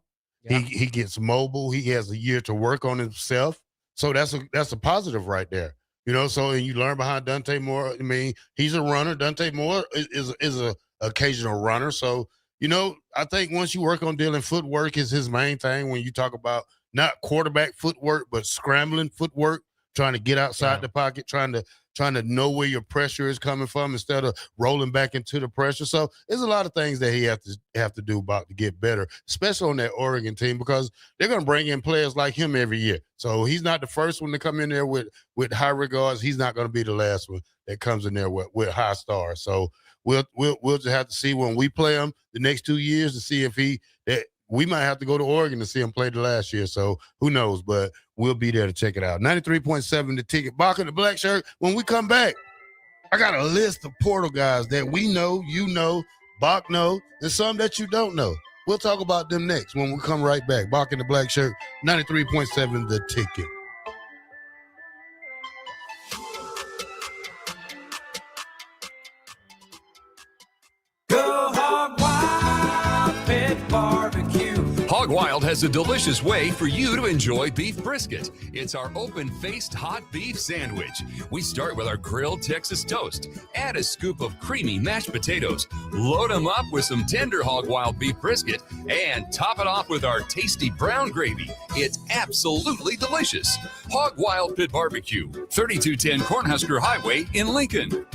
Yeah. He gets mobile. He has a year to work on himself. So that's a positive right there. So and you learn behind Dante Moore. I mean, he's a runner. Dante Moore is a occasional runner. So, I think once you work on Dylan, footwork is his main thing when you talk about not quarterback footwork, but scrambling footwork, trying to get outside the pocket, trying trying to know where your pressure is coming from instead of rolling back into the pressure. So there's a lot of things that he have to do about to get better, especially on that Oregon team, because they're going to bring in players like him every year. So he's not the first one to come in there with high regards. He's not going to be the last one that comes in there with high stars. So we'll just have to see when we play him the next 2 years to see if we might have to go to Oregon to see him play the last year. So who knows, but we'll be there to check it out. 93.7 The Ticket. Bock The Blackshirt. When we come back, I got a list of portal guys that we know, you know, Bock know, and some that you don't know. We'll talk about them next when we come right back. Bock The Blackshirt, 93.7 The Ticket. Hog Wild has a delicious way for you to enjoy beef brisket. It's our open-faced hot beef sandwich. We start with our grilled Texas toast. Add a scoop of creamy mashed potatoes. Load them up with some tender Hog Wild beef brisket and top it off with our tasty brown gravy. It's absolutely delicious. Hog Wild Pit Barbecue, 3210 Cornhusker Highway in Lincoln.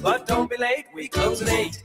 But don't be late, we close at 8.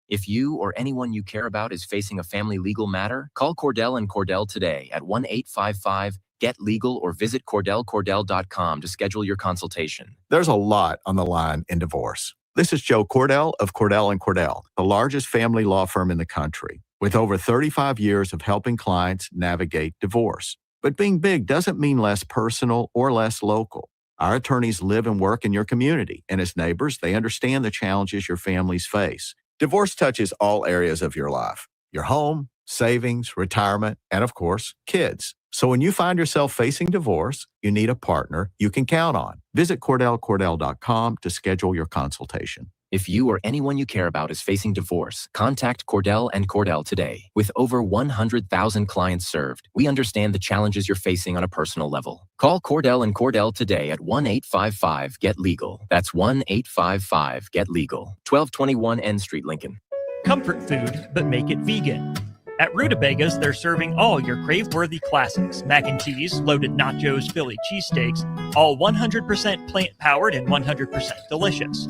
If you or anyone you care about is facing a family legal matter, call Cordell and Cordell today at 1-855-GET-LEGAL or visit CordellCordell.com to schedule your consultation. There's a lot on the line in divorce. This is Joe Cordell of Cordell & Cordell, the largest family law firm in the country, with over 35 years of helping clients navigate divorce. But being big doesn't mean less personal or less local. Our attorneys live and work in your community, and as neighbors, they understand the challenges your families face. Divorce touches all areas of your life, your home, savings, retirement, and of course, kids. So when you find yourself facing divorce, you need a partner you can count on. Visit CordellCordell.com to schedule your consultation. If you or anyone you care about is facing divorce, contact Cordell and Cordell today. With over 100,000 clients served, we understand the challenges you're facing on a personal level. Call Cordell and Cordell today at 1-855-GET-LEGAL. That's 1-855-GET-LEGAL. 1221 N Street, Lincoln. Comfort food, but make it vegan. At Rutabagas, they're serving all your crave-worthy classics. Mac and cheese, loaded nachos, Philly cheesesteaks, all 100% plant-powered and 100% delicious.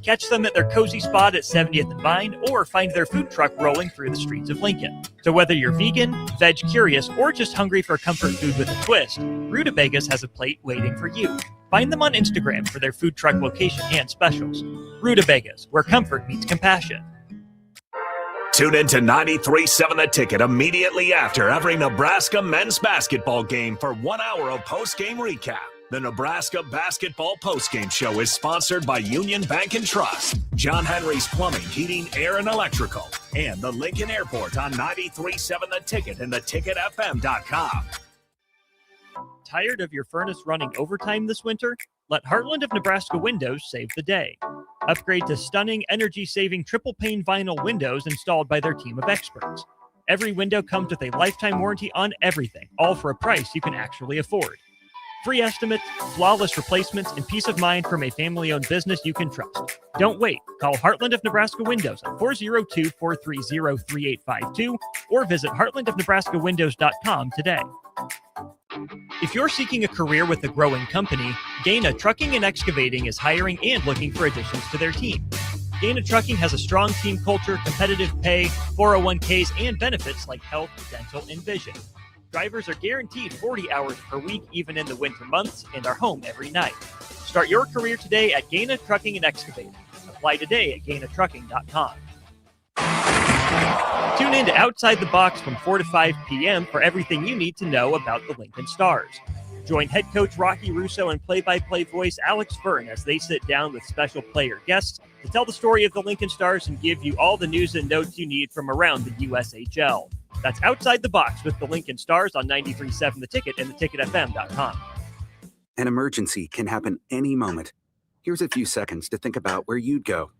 Catch them at their cozy spot at 70th and Vine, or find their food truck rolling through the streets of Lincoln. So whether you're vegan, veg curious, or just hungry for comfort food with a twist, Rutabagas has a plate waiting for you. Find them on Instagram for their food truck location and specials. Rutabagas, where comfort meets compassion. Tune in to 93.7 The Ticket immediately after every Nebraska men's basketball game for 1 hour of post-game recap. The Nebraska Basketball Postgame Show is sponsored by Union Bank and Trust, John Henry's Plumbing, Heating, Air, and Electrical, and the Lincoln Airport on 93.7 The Ticket and theticketfm.com. Tired of your furnace running overtime this winter? Let Heartland of Nebraska Windows save the day. Upgrade to stunning, energy-saving triple-pane vinyl windows installed by their team of experts. Every window comes with a lifetime warranty on everything, all for a price you can actually afford. Free estimates, flawless replacements, and peace of mind from a family-owned business you can trust. Don't wait. Call Heartland of Nebraska Windows at 402-430-3852 or visit heartlandofnebraskawindows.com today. If you're seeking a career with a growing company, Gaina Trucking and Excavating is hiring and looking for additions to their team. Gaina Trucking has a strong team culture, competitive pay, 401ks, and benefits like health, dental, and vision. Drivers are guaranteed 40 hours per week, even in the winter months, and are home every night. Start your career today at Gaina Trucking and Excavating. Apply today at GainaTrucking.com. Tune in to Outside the Box from 4 to 5 p.m. for everything you need to know about the Lincoln Stars. Join head coach Rocky Russo and play-by-play voice Alex Byrne as they sit down with special player guests to tell the story of the Lincoln Stars and give you all the news and notes you need from around the USHL. That's Outside the Box with the Lincoln Stars on 93.7 The Ticket and theticketfm.com. An emergency can happen any moment. Here's a few seconds to think about where you'd go.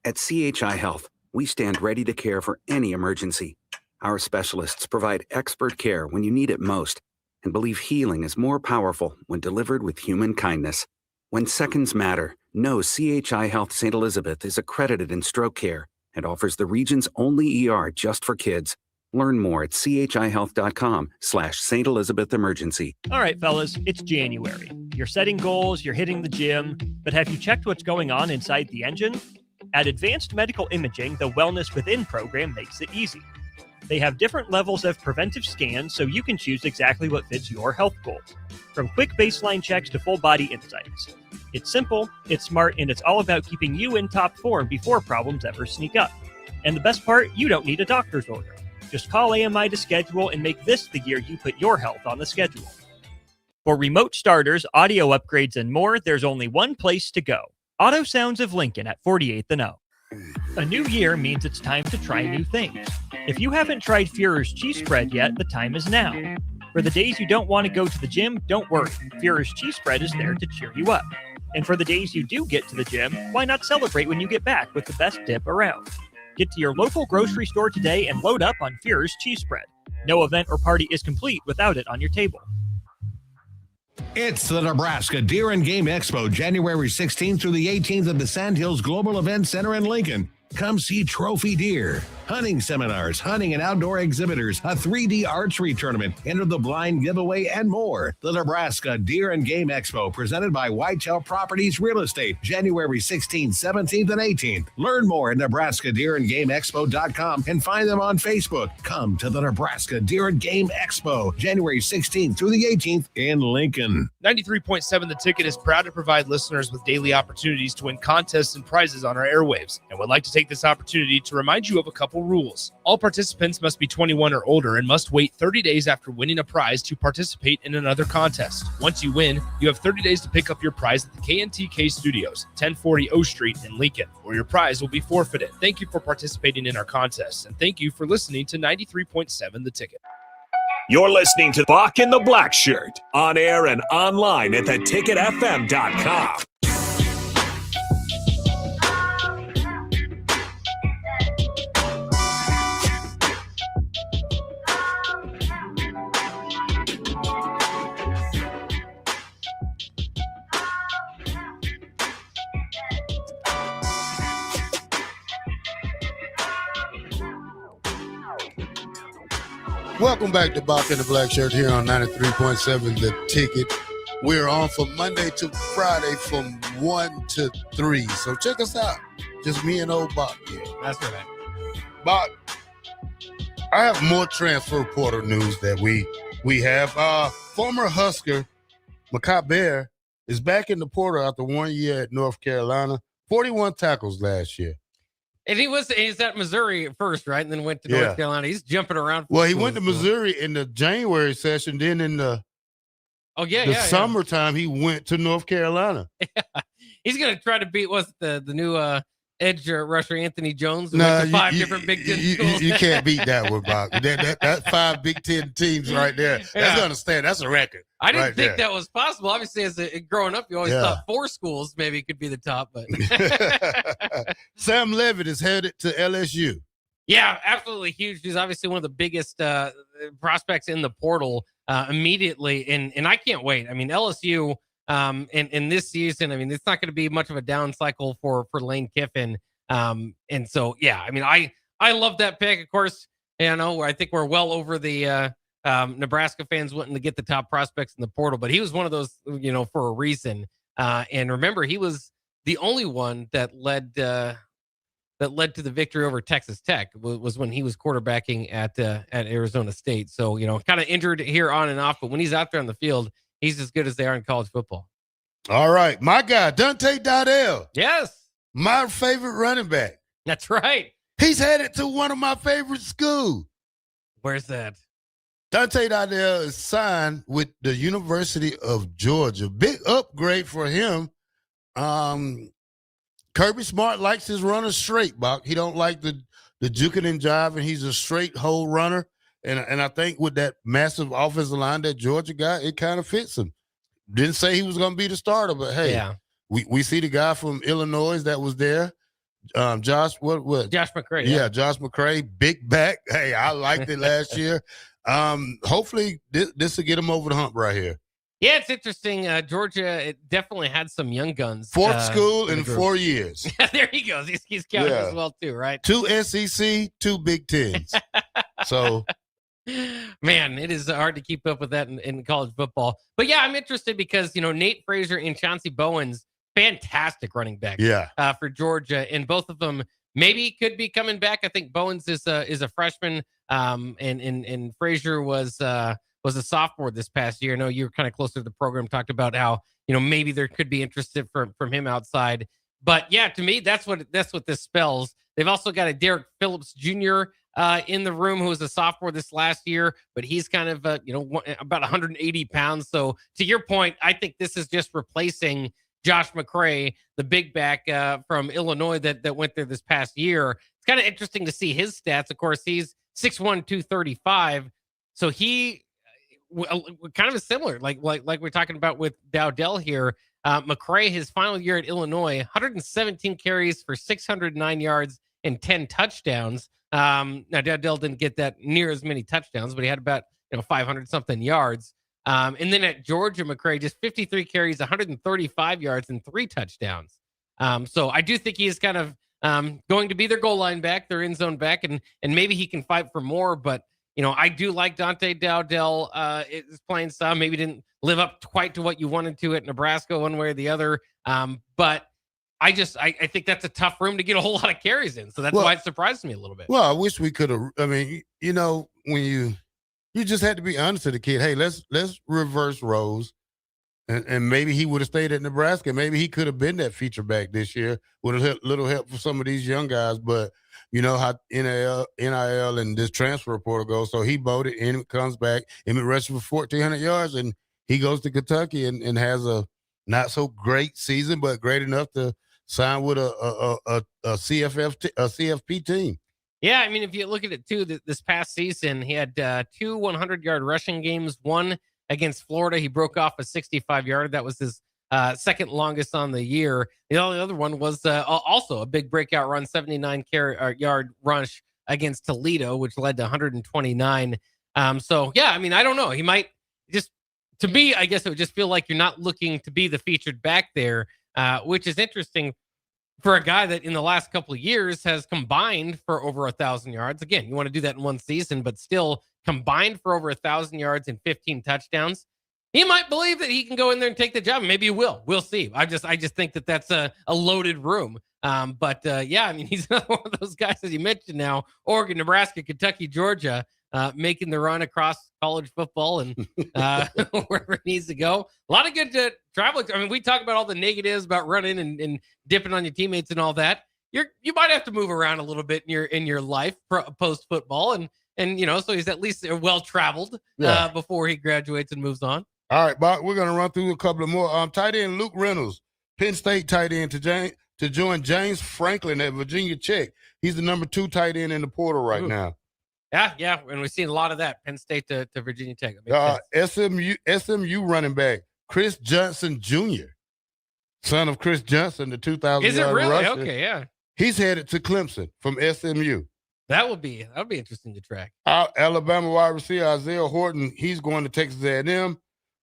At CHI Health, we stand ready to care for any emergency. Our specialists provide expert care when you need it most and believe healing is more powerful when delivered with human kindness. When seconds matter, know CHI Health St. Elizabeth is accredited in stroke care and offers the region's only ER just for kids. Learn more at chihealth.com/St. Elizabeth Emergency. All right, fellas, it's January. You're setting goals, you're hitting the gym, but have you checked what's going on inside the engine? At Advanced Medical Imaging, the Wellness Within program makes it easy. They have different levels of preventive scans so you can choose exactly what fits your health goals, from quick baseline checks to full body insights. It's simple, it's smart, and it's all about keeping you in top form before problems ever sneak up. And the best part, you don't need a doctor's order. Just call AMI to schedule and make this the year you put your health on the schedule. For remote starters, audio upgrades, and more, there's only one place to go. Auto Sounds of Lincoln at 48th and O. A new year means it's time to try new things. If you haven't tried Führer's cheese spread yet, the time is now. For the days you don't want to go to the gym, don't worry. Führer's cheese spread is there to cheer you up. And for the days you do get to the gym, why not celebrate when you get back with the best dip around? Get to your local grocery store today and load up on Führer's cheese spread. No event or party is complete without it on your table. It's the Nebraska Deer and Game Expo, January 16th through the 18th at the Sandhills Global Event Center in Lincoln. Come see trophy deer, hunting seminars, hunting and outdoor exhibitors, a 3D archery tournament, enter the blind giveaway, and more. The Nebraska Deer and Game Expo, presented by Whitetail Properties Real Estate, January 16th, 17th, and 18th. Learn more at NebraskaDeerandGameExpo.com and find them on Facebook. Come to the Nebraska Deer and Game Expo, January 16th through the 18th in Lincoln. 93.7 The Ticket is proud to provide listeners with daily opportunities to win contests and prizes on our airwaves, and would like to take this opportunity to remind you of a couple rules. All participants must be 21 or older and must wait 30 days after winning a prize to participate in another contest. Once you win, you have 30 days to pick up your prize at the KNTK Studios, 1040 O Street in Lincoln, or your prize will be forfeited. Thank you for participating in our contests, and thank you for listening to 93.7 The Ticket. You're listening to Bock the Blackshirt, on air and online at theticketfm.com. Welcome back to Bock the Blackshirt here on 93.7 The Ticket. We're on from Monday to Friday from 1 to 3. So check us out. Just me and old Bock here. That's right. Bock, I have more transfer portal news that we have. Former Husker, Makai Bear, is back in the portal after 1 year at North Carolina. 41 tackles last year. And he's at Missouri at first, right? And then went to North Carolina. He's jumping around. Well, he went to Missouri in the January session. Then in the summertime, he went to North Carolina. He's going to try to beat the new edge rusher Anthony Jones. No, 5 different Big Ten schools. You can't beat that one, Bob. That's 5 Big Ten teams right there. That's going to stand. That's a record. I didn't think that was possible. Obviously, as growing up, you always thought 4 schools maybe could be the top. But Sam Levitt is headed to LSU. Yeah, absolutely huge. He's obviously one of the biggest prospects in the portal immediately, and I can't wait. I mean, LSU in this season, I mean, it's not going to be much of a down cycle for Lane Kiffin. And so, yeah, I mean, I love that pick. Of course, I think we're well over the Nebraska fans wanting to get the top prospects in the portal, but he was one of those, for a reason. And remember, he was the only one that led to the victory over Texas Tech was when he was quarterbacking at Arizona State. So, kind of injured here on and off, but when he's out there on the field, he's as good as they are in college football. All right. My guy, Dante Dowdell. Yes. My favorite running back. That's right. He's headed to one of my favorite schools. Where's that? Dante Dowdell is signed with the University of Georgia. Big upgrade for him. Kirby Smart likes his runners straight, Bach. He don't like the juking and jiving. He's a straight hole runner. And I think with that massive offensive line that Georgia got, it kind of fits him. Didn't say he was going to be the starter, but hey, we see the guy from Illinois that was there. Josh McCray. Yeah, Josh McCray, big back. Hey, I liked it last year. Hopefully this will get him over the hump right here. Yeah, it's interesting. Georgia, it definitely had some young guns. Fourth school in 4 years. There he goes. He's counting as well too, right? 2 SEC, 2 Big Tens. So, man, it is hard to keep up with that in college football. But yeah, I'm interested because, Nate Frazier and Chauncey Bowens, fantastic running backs for Georgia. And both of them maybe could be coming back. I think Bowens is a freshman, and Frazier was a sophomore this past year. I know you were kind of closer to the program, talked about how, maybe there could be interest from him outside. But yeah, to me, that's what this spells. They've also got a Derek Phillips Jr. In the room, who was a sophomore this last year, but he's kind of about 180 pounds. So to your point, I think this is just replacing Josh McCray, the big back from Illinois that went there this past year. It's kind of interesting to see his stats. Of course, he's 6'1", 235. So he kind of similar, like we're talking about with Dowdell here. McCray, his final year at Illinois, 117 carries for 609 yards and 10 touchdowns. Now Dowdell didn't get that near as many touchdowns, but he had about 500 something yards. And then at Georgia, McCray just 53 carries, 135 yards and 3 touchdowns. So I do think he is kind of going to be their goal line back, their end zone back, and maybe he can fight for more. But I do like Dante Dowdell is playing some. Maybe didn't live up quite to what you wanted to at Nebraska, one way or the other. But I think that's a tough room to get a whole lot of carries in. So that's why it surprised me a little bit. Well, I wish we could have. I mean, when you just had to be honest to the kid. Hey, let's reverse roles, and maybe he would have stayed at Nebraska. Maybe he could have been that feature back this year with a little help for some of these young guys. But you know how NIL and this transfer portal goes. So he voted, and comes back, and rushes for 1,400 yards, and he goes to Kentucky and has a not so great season, but great enough to sign with a CFP team. Yeah, I mean, if you look at it too, this past season, he had 2 100-yard rushing games, one against Florida. He broke off a 65-yarder. That was his second longest on the year. The only other one was also a big breakout run, 79-yard rush against Toledo, which led to 129. So, yeah, I mean, I don't know. He might just, to me, I guess it would just feel like you're not looking to be the featured back there, which is interesting for a guy that in the last couple of years has combined for over 1,000 yards. Again, you want to do that in one season, but still combined for over 1,000 yards and 15 touchdowns. He might believe that he can go in there and take the job. Maybe he will. We'll see. I just think that that's a loaded room. But yeah, I mean, he's one of those guys, as you mentioned now, Oregon, Nebraska, Kentucky, Georgia, making the run across college football and wherever it needs to go. A lot of good travel. I mean, we talk about all the negatives about running and dipping on your teammates and all that. You might have to move around a little bit in your life post football, and so he's at least well traveled before he graduates and moves on. All right, Bob, we're gonna run through a couple of more. Tight end Luke Reynolds, Penn State tight end to join James Franklin at Virginia Tech. He's the number 2 tight end in the portal right now. Yeah, and we've seen a lot of that. Penn State to Virginia Tech. SMU running back Chris Johnson Jr., son of Chris Johnson, the 2,000 Is it really? rusher. Okay, yeah. He's headed to Clemson from SMU. That would be interesting to track. Alabama wide receiver Isaiah Horton, he's going to Texas A&M.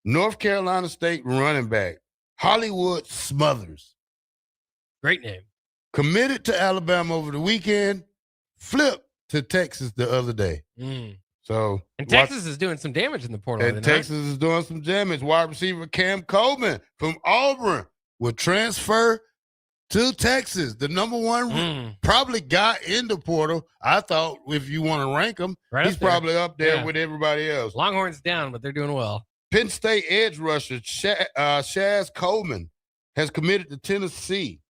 North Carolina State running back Hollywood Smothers. Great name. Committed to Alabama over the weekend, flipped to Texas the other day. So Texas is doing some damage in the portal. And Texas is doing some damage. Wide receiver Cam Coleman from Auburn will transfer to Texas. The number 1 probably got in the portal. I thought if you want to rank him, he's probably up there with everybody else. Longhorns down, but they're doing well. Penn State edge rusher Shaz Coleman has committed to Tennessee.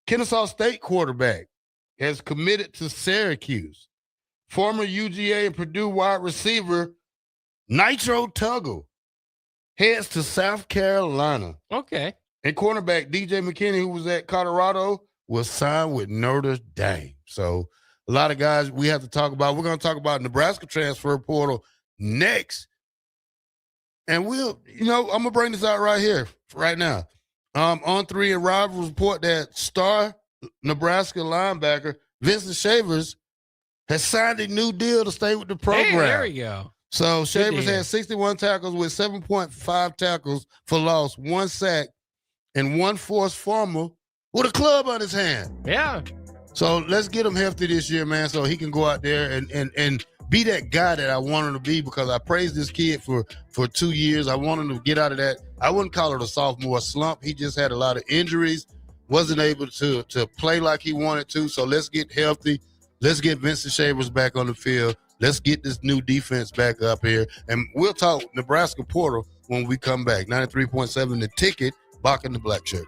Kennesaw State quarterback has committed to Syracuse. Former UGA and Purdue wide receiver Nitro Tuggle heads to South Carolina. Okay. And cornerback DJ McKinney, who was at Colorado, was signed with Notre Dame. So a lot of guys we have to talk about. We're going to talk about Nebraska transfer portal next. And I'm going to bring this out right here, right now. On 3 and Rivals report that star Nebraska linebacker Vincent Shavers has signed a new deal to stay with the program. Hey, there we go. So Shavers had 61 tackles with 7.5 tackles for loss, 1 sack, and 1 forced fumble with a club on his hand. Yeah. So let's get him healthy this year, man, so he can go out there and be that guy that I want him to be, because I praised this kid for 2 years. I want him to get out of that. I wouldn't call it a sophomore slump. He just had a lot of injuries, wasn't able to play like he wanted to. So let's get healthy. Let's get Vincent Shavers back on the field. Let's get this new defense back up here. And we'll talk Nebraska Portal when we come back. 93.7 The Ticket, Bock The Blackshirt.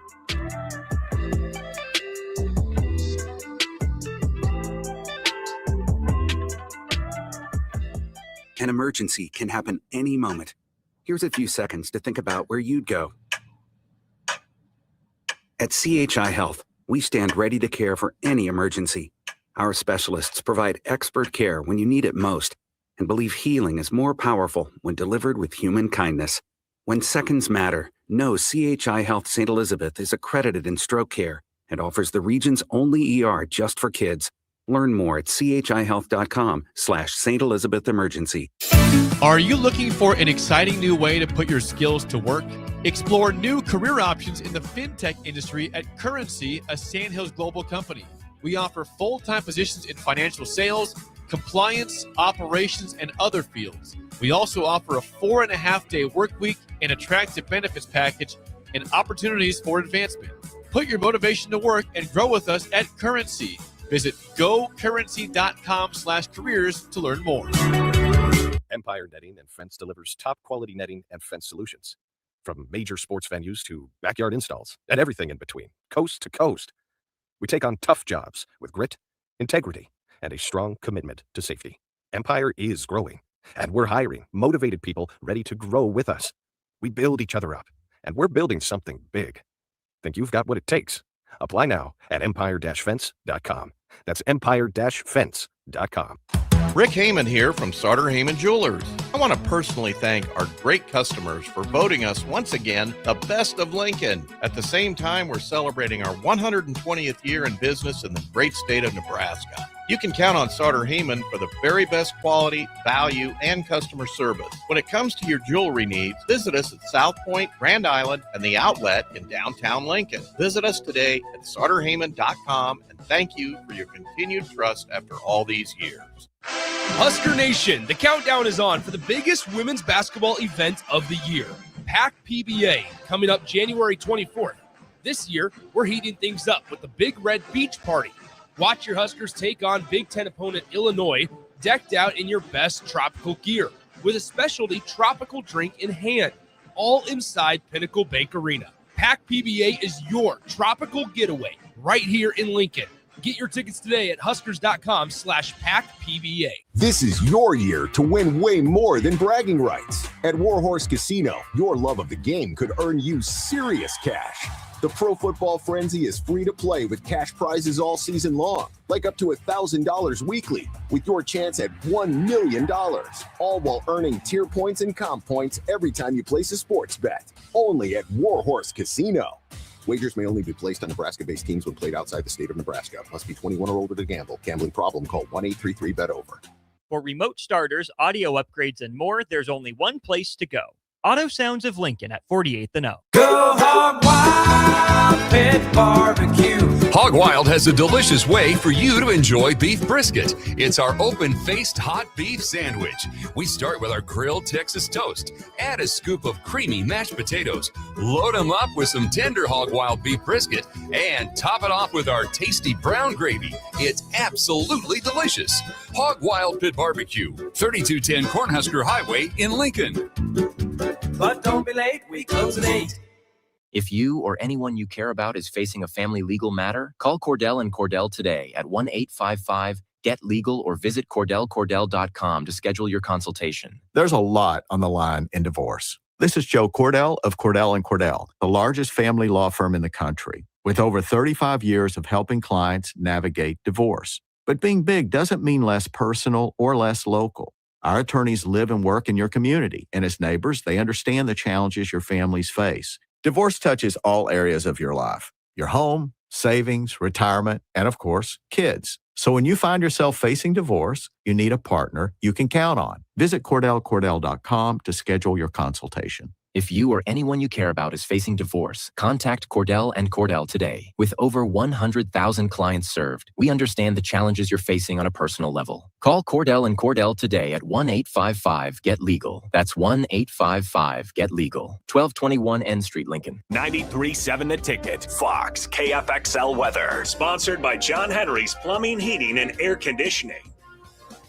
An emergency can happen any moment. Here's a few seconds to think about where you'd go. At CHI Health, we stand ready to care for any emergency. Our specialists provide expert care when you need it most and believe healing is more powerful when delivered with human kindness. When seconds matter, know CHI Health St. Elizabeth is accredited in stroke care and offers the region's only ER just for kids. Learn more at chihealth.com/St. Elizabeth Emergency. Are you looking for an exciting new way to put your skills to work? Explore new career options in the fintech industry at Currency, a Sandhills global company. We offer full-time positions in financial sales, compliance, operations, and other fields. We also offer a 4.5-day work week, an attractive benefits package, and opportunities for advancement. Put your motivation to work and grow with us at Currency. Visit gocurrency.com/careers to learn more. Empire Netting and Fence delivers top quality netting and fence solutions. From major sports venues to backyard installs and everything in between, coast to coast. We take on tough jobs with grit, integrity, and a strong commitment to safety. Empire is growing, and we're hiring motivated people ready to grow with us. We build each other up, and we're building something big. Think you've got what it takes? Apply now at empire-fence.com. That's empire-fence.com. Rick Heyman here from Sartor Heyman Jewelers. I want to personally thank our great customers for voting us once again the best of Lincoln. At the same time, we're celebrating our 120th year in business in the great state of Nebraska. You can count on Sartor Heyman for the very best quality, value, and customer service. When it comes to your jewelry needs, visit us at South Point, Grand Island, and the Outlet in downtown Lincoln. Visit us today at sartorheyman.com, and thank you for your continued trust after all these years. Husker Nation, the countdown is on for the biggest women's basketball event of the year, PAC PBA, coming up January 24th. This year, we're heating things up with the Big Red Beach Party. Watch your Huskers take on Big Ten opponent Illinois, decked out in your best tropical gear, with a specialty tropical drink in hand, all inside Pinnacle Bank Arena. PAC PBA is your tropical getaway right here in Lincoln. Get your tickets today at huskers.com/PACPBA. This is your year to win way more than bragging rights. At Warhorse Casino, your love of the game could earn you serious cash. The Pro Football Frenzy is free to play with cash prizes all season long, like up to $1,000 weekly, with your chance at $1 million, all while earning tier points and comp points every time you place a sports bet. Only at Warhorse Casino. Wagers may only be placed on Nebraska-based teams when played outside the state of Nebraska. Must be 21 or older to gamble. Gambling problem? Call 1-833-BET-OVER. For remote starters, audio upgrades, and more, there's only one place to go. Auto Sounds of Lincoln at 48th and O. Go Hog Wild Pit Barbecue. Hog Wild has a delicious way for you to enjoy beef brisket. It's our open-faced hot beef sandwich. We start with our grilled Texas toast. Add a scoop of creamy mashed potatoes. Load them up with some tender Hog Wild beef brisket and top it off with our tasty brown gravy. It's absolutely delicious. Hog Wild Pit Barbecue, 3210 Cornhusker Highway in Lincoln. But don't be late, we close at 8. If you or anyone you care about is facing a family legal matter, call Cordell and Cordell today at 1-855-GET-LEGAL or visit CordellCordell.com to schedule your consultation. There's a lot on the line in divorce. This is Joe Cordell of Cordell & Cordell, the largest family law firm in the country, with over 35 years of helping clients navigate divorce. But being big doesn't mean less personal or less local. Our attorneys live and work in your community, and as neighbors, they understand the challenges your families face. Divorce touches all areas of your life: your home, savings, retirement, and of course, kids. So when you find yourself facing divorce, you need a partner you can count on. Visit CordellCordell.com to schedule your consultation. If you or anyone you care about is facing divorce, contact Cordell and Cordell today. With over 100,000 clients served, we understand the challenges you're facing on a personal level. Call Cordell and Cordell today at 1-855-GET-LEGAL. That's 1-855-GET-LEGAL. 1221 N Street, Lincoln. 93.7 The Ticket. Fox KFXL weather. Sponsored by John Henry's Plumbing, Heating, and Air Conditioning.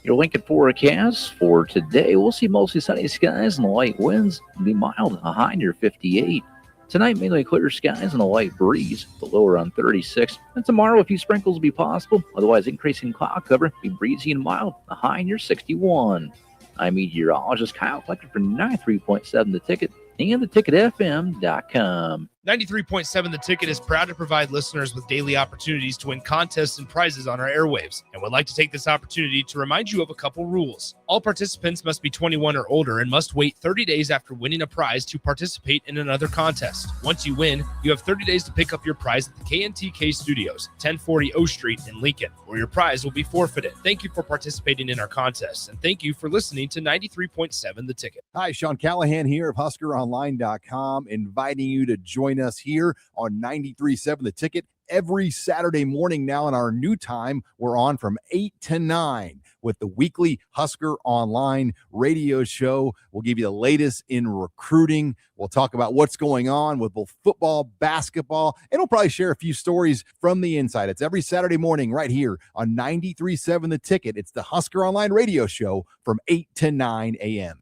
Your Lincoln forecast for today, we'll see mostly sunny skies and light winds. It'll be mild, a high near 58. Tonight, mainly clear skies and a light breeze, the low around 36. And tomorrow, a few sprinkles will be possible. Otherwise, increasing cloud cover, be breezy and mild, a high near 61. I'm meteorologist Kyle Flecker for 93.7 The Ticket and theticketfm.com. 93.7 The Ticket is proud to provide listeners with daily opportunities to win contests and prizes on our airwaves, and would like to take this opportunity to remind you of a couple rules. All participants must be 21 or older and must wait 30 days after winning a prize to participate in another contest. Once you win, you have 30 days to pick up your prize at the KNTK Studios, 1040 O Street in Lincoln, or your prize will be forfeited. Thank you for participating in our contests, and thank you for listening to 93.7 The Ticket. Hi, Sean Callahan here of HuskerOnline.com, inviting you to join us here on 93.7 The Ticket every Saturday morning. Now in our new time, we're on from 8 to 9 with the weekly Husker Online radio show. We'll give you the latest in recruiting. We'll talk about what's going on with both football, basketball, and we'll probably share a few stories from the inside. It's every Saturday morning right here on 93.7 The Ticket. It's the Husker Online radio show from 8 to 9 a.m.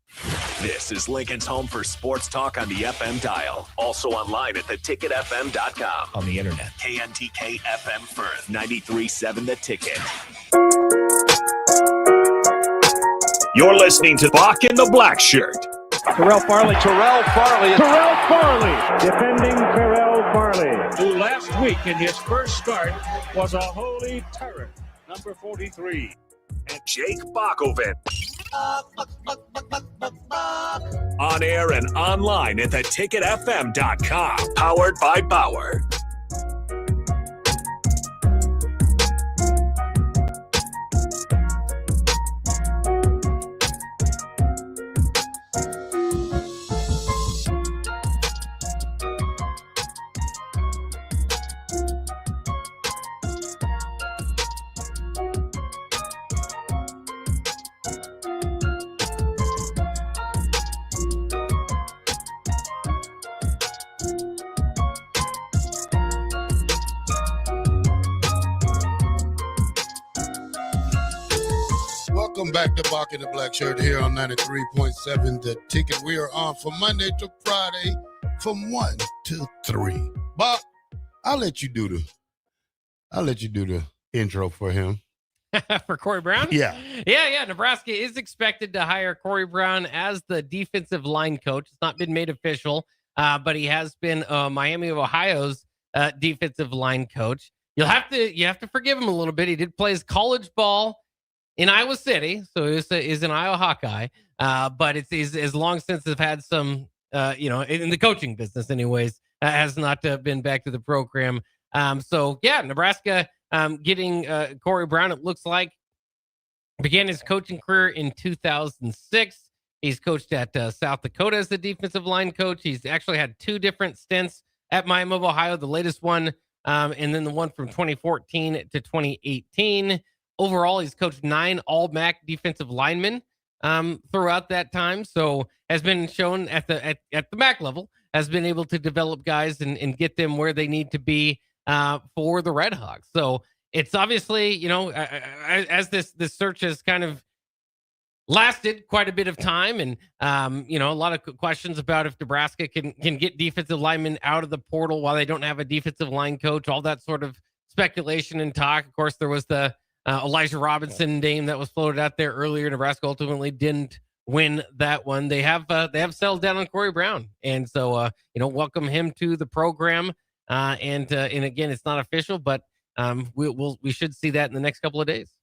This is Lincoln's home for sports talk on the FM dial. Also online at theticketfm.com. On the internet. KNTK FM Firth. 93.7 The Ticket. You're listening to Bock the Blackshirt. Terrell Farley, defending Terrell Farley, who last week in his first start was a holy terror, number 43. And Jake Bockoven. On air and online at theticketfm.com. Powered by Bauer. Welcome back to Bock the Blackshirt here on 93.7 The Ticket. We are on from Monday to Friday from 1 to 3. Bock, I'll let you do the intro for him. For Corey Brown? Yeah. Nebraska is expected to hire Corey Brown as the defensive line coach. It's not been made official, but he has been Miami of Ohio's defensive line coach. You have to forgive him a little bit. He did play his college ball in Iowa City, so he's an Iowa Hawkeye. But he's as long since have had some, in the coaching business, anyways, has not been back to the program. Nebraska getting Corey Brown. It looks like began his coaching career in 2006. He's coached at South Dakota as the defensive line coach. He's actually had two different stints at Miami of Ohio. The latest one, and then the one from 2014 to 2018. Overall, he's coached 9 All-MAC defensive linemen throughout that time. So has been shown at the MAC level, has been able to develop guys and get them where they need to be for the Red Hawks. So it's obviously, as this search has kind of lasted quite a bit of time, and a lot of questions about if Nebraska can get defensive linemen out of the portal while they don't have a defensive line coach, all that sort of speculation and talk. Of course, there was the Elijah Robinson name that was floated out there earlier. Nebraska ultimately didn't win that one. They have settled down on Corey Brown, and so welcome him to the program. And again, it's not official, but we should see that in the next couple of days.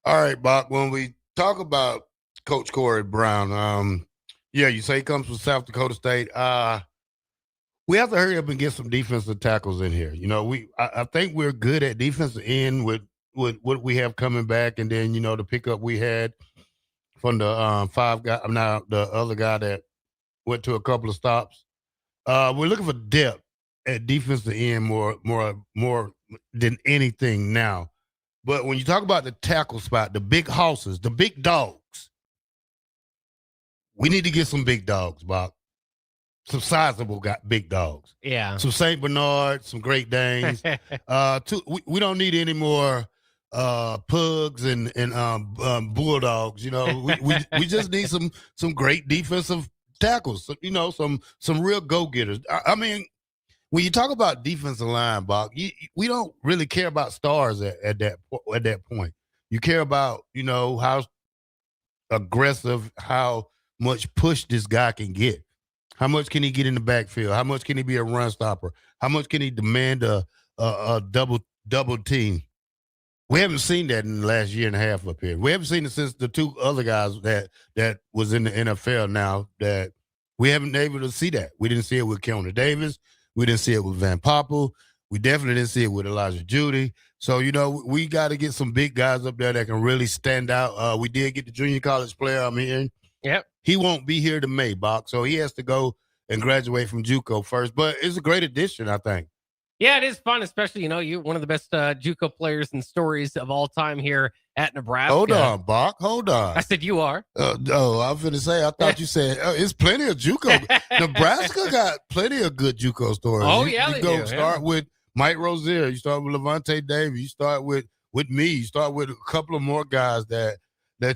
All right, Bock. When we talk about Coach Corey Brown, you say he comes from South Dakota State. We have to hurry up and get some defensive tackles in here. I think we're good at defensive end with what we have coming back, and then the pickup we had from the 5 guy. Now the other guy that went to a couple of stops. We're looking for depth at defensive end more than anything now. But when you talk about the tackle spot, the big hosses, the big dogs, we need to get some big dogs, Bob. Some sizable big dogs. Yeah. Some St. Bernards, some Great Danes. We don't need any more pugs and bulldogs. You know, we just need some great defensive tackles. You know, some real go-getters. I mean, when you talk about defensive line, Bach, we don't really care about stars at that point. You care about, you know, how aggressive, how much push this guy can get. How much can he get in the backfield? How much can he be a run stopper? How much can he demand a double team? We haven't seen that in the last year and a half up here. We haven't seen it since the two other guys that was in the NFL now that we haven't been able to see that. We didn't see it with Keanu Davis. We didn't see it with Van Poppel. We definitely didn't see it with Elijah Judy. So, you know, we got to get some big guys up there that can really stand out. We did get the junior college player, I'm hearing. Yep. He won't be here to May, Bach, so he has to go and graduate from JUCO first. But it's a great addition, I think. Yeah, it is fun, especially, you know, you're one of the best JUCO players and stories of all time here at Nebraska. Hold on, Bach. Hold on. I said you are. I was going to say, I thought you said, it's plenty of JUCO. Nebraska got plenty of good JUCO stories. Oh, you go start with Mike Rozier. You start with Levante Davis. You start with me. You start with a couple of more guys that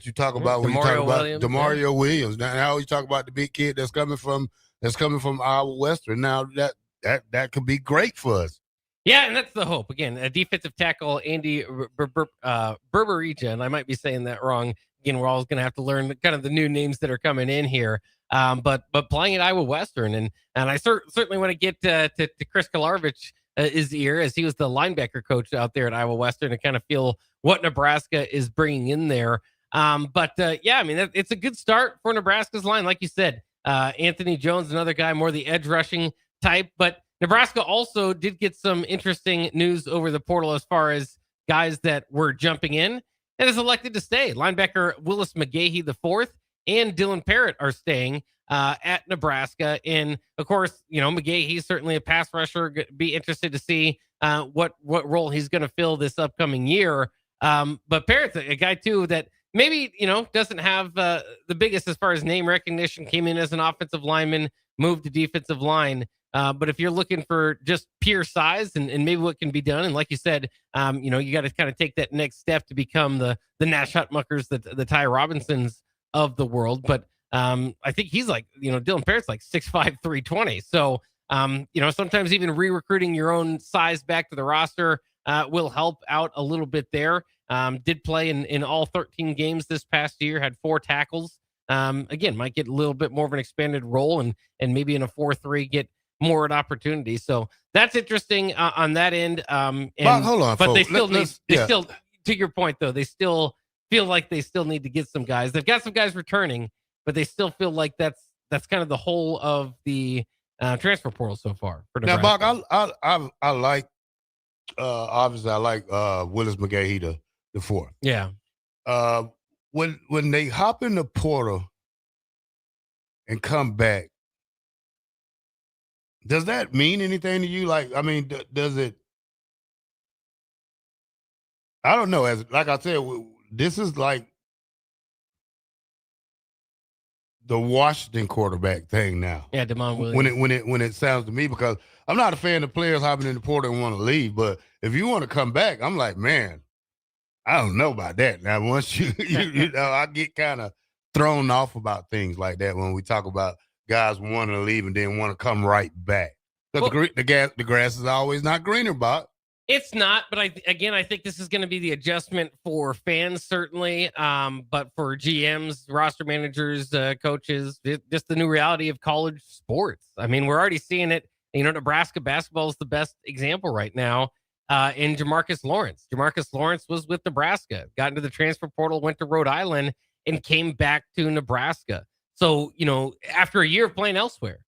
you talk about when you talk about DeMario Williams. Now you talk about the big kid that's coming from Iowa Western. Now that could be great for us. Yeah, and that's the hope. Again, a defensive tackle, Andy Berberija, and I might be saying that wrong. Again, we're always going to have to learn kind of the new names that are coming in here. But playing at Iowa Western, and I certainly want to get to Chris Kolarovich his ear, as he was the linebacker coach out there at Iowa Western, to kind of feel what Nebraska is bringing in there. Yeah, I mean, it's a good start for Nebraska's line. Like you said, Anthony Jones, another guy, more the edge rushing type. But Nebraska also did get some interesting news over the portal as far as guys that were jumping in and is elected to stay. Linebacker Willis McGahee IV and Dylan Parrott are staying at Nebraska. And of course, you know, McGahee's certainly a pass rusher. Be interested to see what role he's going to fill this upcoming year. But Parrott's a guy too that maybe, you know, doesn't have the biggest as far as name recognition. Came in as an offensive lineman, moved to defensive line. But if you're looking for just pure size and maybe what can be done, and like you said, you know, you got to kind of take that next step to become the Nash Hutmuckers, the Ty Robinsons of the world. But I think he's like, you know, Dylan Parrott's like 6'5", 320. So, you know, sometimes even re-recruiting your own size back to the roster will help out a little bit there. Did play in all 13 games this past year, had 4 tackles. Again, might get a little bit more of an expanded role and maybe in a 4-3 get more an opportunity. So that's interesting on that end. But hold on, but folks. they still to your point though, they still feel like they still need to get some guys. They've got some guys returning, but they still feel like that's kind of the whole of the transfer portal so far for Nebraska. Now, Bach, I like obviously I like Willis McGahee the fourth. Yeah. When they hop in the portal and come back, does that mean anything to you? Like, I mean, does it? I don't know. As like I said, this is like the Washington quarterback thing now. Yeah, Damon Williams. When it sounds to me, because I'm not a fan of players hopping in the portal and want to leave, but if you want to come back, I'm like, man, I don't know about that. Now, once you know, I get kind of thrown off about things like that when we talk about guys wanting to leave and then want to come right back. Because the grass is always not greener, Bob. It's not, but I think this is going to be the adjustment for fans, certainly. But for GMs, roster managers, coaches, just the new reality of college sports. I mean, we're already seeing it. You know, Nebraska basketball is the best example right now in Jamarcus Lawrence. Jamarcus Lawrence was with Nebraska, got into the transfer portal, went to Rhode Island, and came back to Nebraska. So, you know, after a year of playing elsewhere.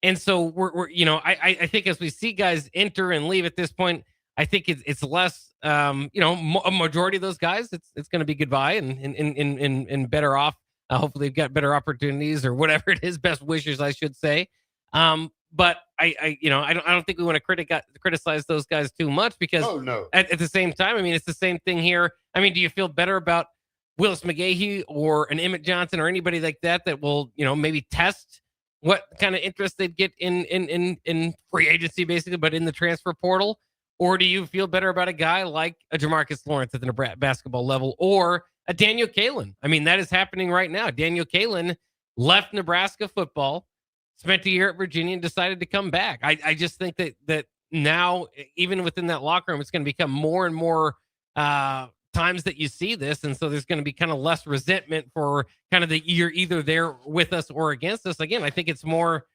And so we're you know, I think as we see guys enter and leave at this point, I think it's less, you know, a majority of those guys, it's going to be goodbye and better off Hopefully, they've got better opportunities or whatever it is. Best wishes, I should say. But I don't think we want to criticize those guys too much because at the same time, I mean, it's the same thing here. I mean, do you feel better about Willis McGahee or an Emmett Johnson or anybody like that will, maybe test what kind of interest they'd get in free agency, basically, but in the transfer portal? Or do you feel better about a guy like a Jamarcus Lawrence at the Nebraska basketball level or a Daniel Kalen? I mean, that is happening right now. Daniel Kalen left Nebraska football, spent a year at Virginia, and decided to come back. I just think that now, even within that locker room, it's going to become more and more times that you see this. And so there's going to be kind of less resentment for kind of you're either there with us or against us. Again, I think it's more,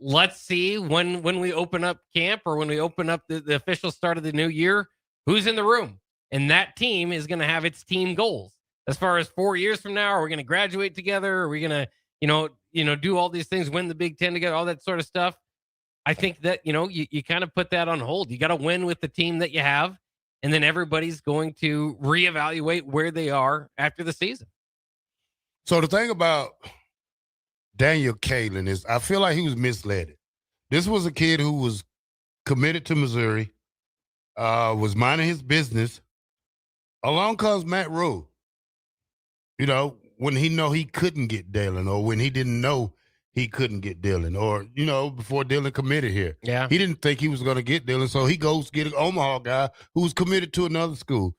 let's see when we open up camp or when we open up the official start of the new year, who's in the room. And that team is going to have its team goals. As far as 4 years from now, are we going to graduate together? Are we going to, do all these things, win the Big Ten together, all that sort of stuff? I think that, you kind of put that on hold. You got to win with the team that you have. And then everybody's going to reevaluate where they are after the season. So the thing about Daniel Kalen is I feel like he was misled. This was a kid who was committed to Missouri, was minding his business. Along comes Matt Rule. When he couldn't get Dalen, or when he didn't know he couldn't get Dillon, or, before Dillon committed here. Yeah. He didn't think he was going to get Dillon, so he goes get an Omaha guy who was committed to another school.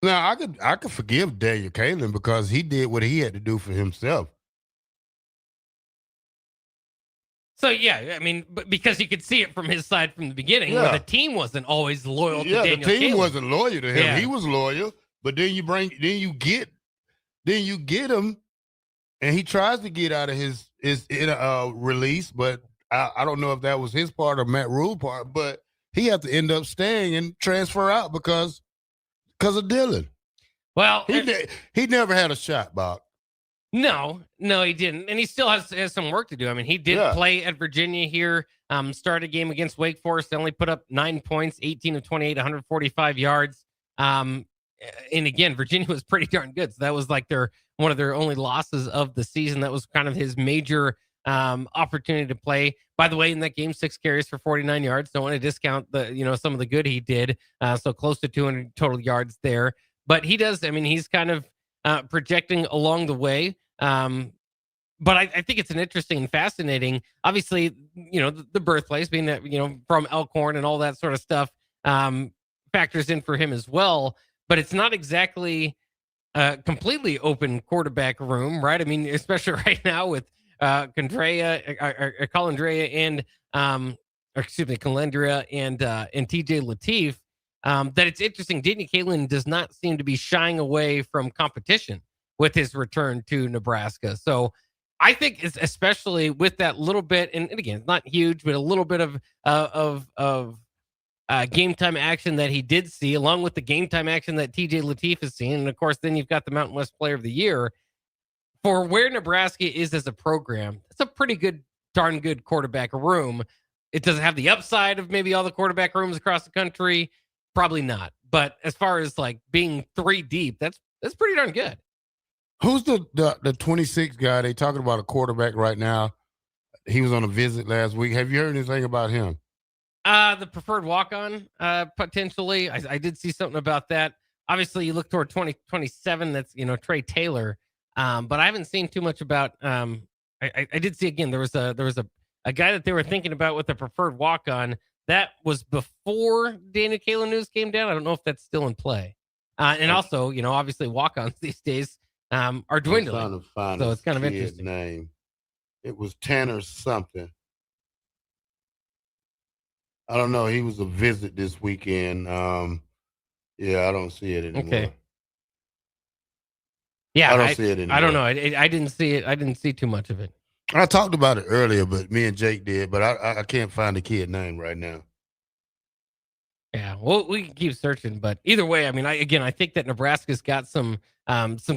Now, I could forgive Daniel Kalen because he did what he had to do for himself. So, yeah, I mean, because you could see it from his side from the beginning, where the team wasn't always loyal to Daniel Kalen. The team wasn't loyal to him. Yeah. He was loyal, but then you get him, and he tries to get out of his release, but I don't know if that was his part or Matt Rule's part, but he had to end up staying and transfer out because of Dillon. Well, he never had a shot, Bob. No, he didn't, and he still has some work to do. I mean, he did play at Virginia here, started a game against Wake Forest, they only put up 9 points, 18 of 28, 145 yards. And again, Virginia was pretty darn good. So that was like one of their only losses of the season. That was kind of his major opportunity to play. By the way, in that game, 6 carries for 49 yards. Don't want to discount some of the good he did. So close to 200 total yards there. But he does. I mean, he's kind of projecting along the way. But I think it's an interesting and fascinating. Obviously, the birthplace being that from Elkhorn and all that sort of stuff factors in for him as well. But it's not exactly completely open quarterback room, right? I mean, especially right now with Calendria and TJ Lateef, that it's interesting. Daniel Kalen does not seem to be shying away from competition with his return to Nebraska. So I think it's especially with that little bit, and again, it's not huge, but a little bit of game time action that he did see, along with the game time action that TJ Lateef has seen. And of course, then you've got the Mountain West Player of the Year. For where Nebraska is as a program, it's a pretty darn good quarterback room. It doesn't have the upside of maybe all the quarterback rooms across the country. Probably not. But as far as like being 3 deep, that's pretty darn good. Who's the 26 guy? They talking about a quarterback right now. He was on a visit last week. Have you heard anything about him? The preferred walk-on, potentially. I did see something about that. Obviously, you look toward 2027. That's Trey Taylor. But I haven't seen too much about. I did see again. There was a guy that they were thinking about with a preferred walk-on. That was before Daniel Kalen news came down. I don't know if that's still in play. And also, obviously, walk-ons these days are dwindling. So it's kind of interesting. Name. It was Tanner something. I don't know. He was a visit this weekend. Yeah, I don't see it anymore. Okay. Yeah, I don't see it anymore. I don't know. I didn't see it. I didn't see too much of it. I talked about it earlier, but me and Jake did. But I can't find the kid name right now. Yeah, well, we can keep searching, but either way, I mean, I think that Nebraska's got some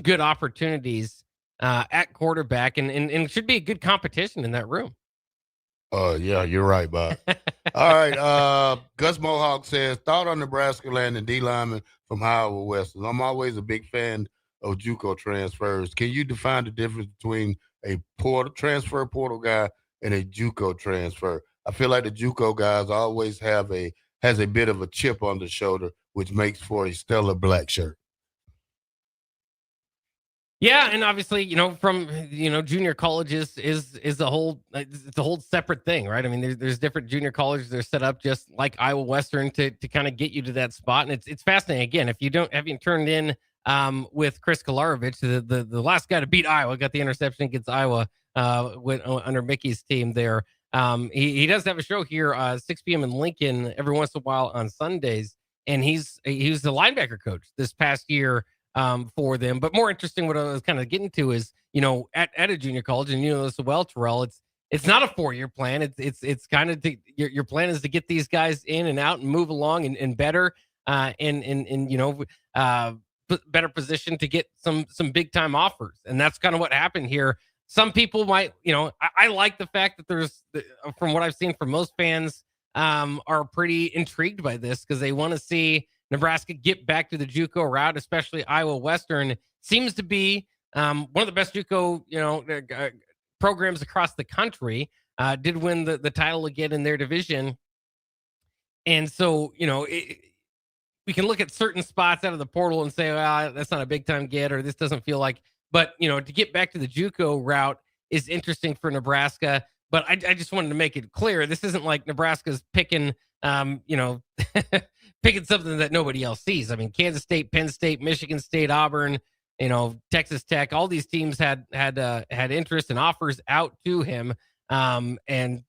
good opportunities at quarterback, and it should be a good competition in that room. Yeah, you're right, Bob. All right, Gus Mohawk says, thought on Nebraska landing D lineman from Iowa Western. I'm always a big fan of JUCO transfers. Can you define the difference between a transfer portal guy and a JUCO transfer? I feel like the JUCO guys always has a bit of a chip on the shoulder, which makes for a stellar black shirt. Yeah, and obviously, from junior colleges is a whole it's a whole separate thing, right? I mean, there's different junior colleges that are set up just like Iowa Western to kind of get you to that spot, and it's fascinating. Again, if you haven't turned in with Chris Kolarovich, the last guy to beat Iowa, got the interception against Iowa under Mickey's team there. He does have a show here 6 p.m. in Lincoln every once in a while on Sundays, and he was the linebacker coach this past year for them. But more interesting, what I was kind of getting to is, at a junior college, and this as well, Terrell, it's not a 4-year plan. It's kind of your plan is to get these guys in and out and move along and better better position to get some big time offers. And that's kind of what happened here. Some people might, I like the fact that there's, from what I've seen from most fans, are pretty intrigued by this because they want to see Nebraska get back to the JUCO route, especially Iowa Western. Seems to be one of the best JUCO, programs across the country. Did win the title again in their division. And so, we can look at certain spots out of the portal and say, well, that's not a big time get, or this doesn't feel like, but, to get back to the JUCO route is interesting for Nebraska. But I just wanted to make it clear, this isn't like Nebraska's picking, picking something that nobody else sees. I mean, Kansas State, Penn State, Michigan State, Auburn, Texas Tech, all these teams had interest and offers out to him. I think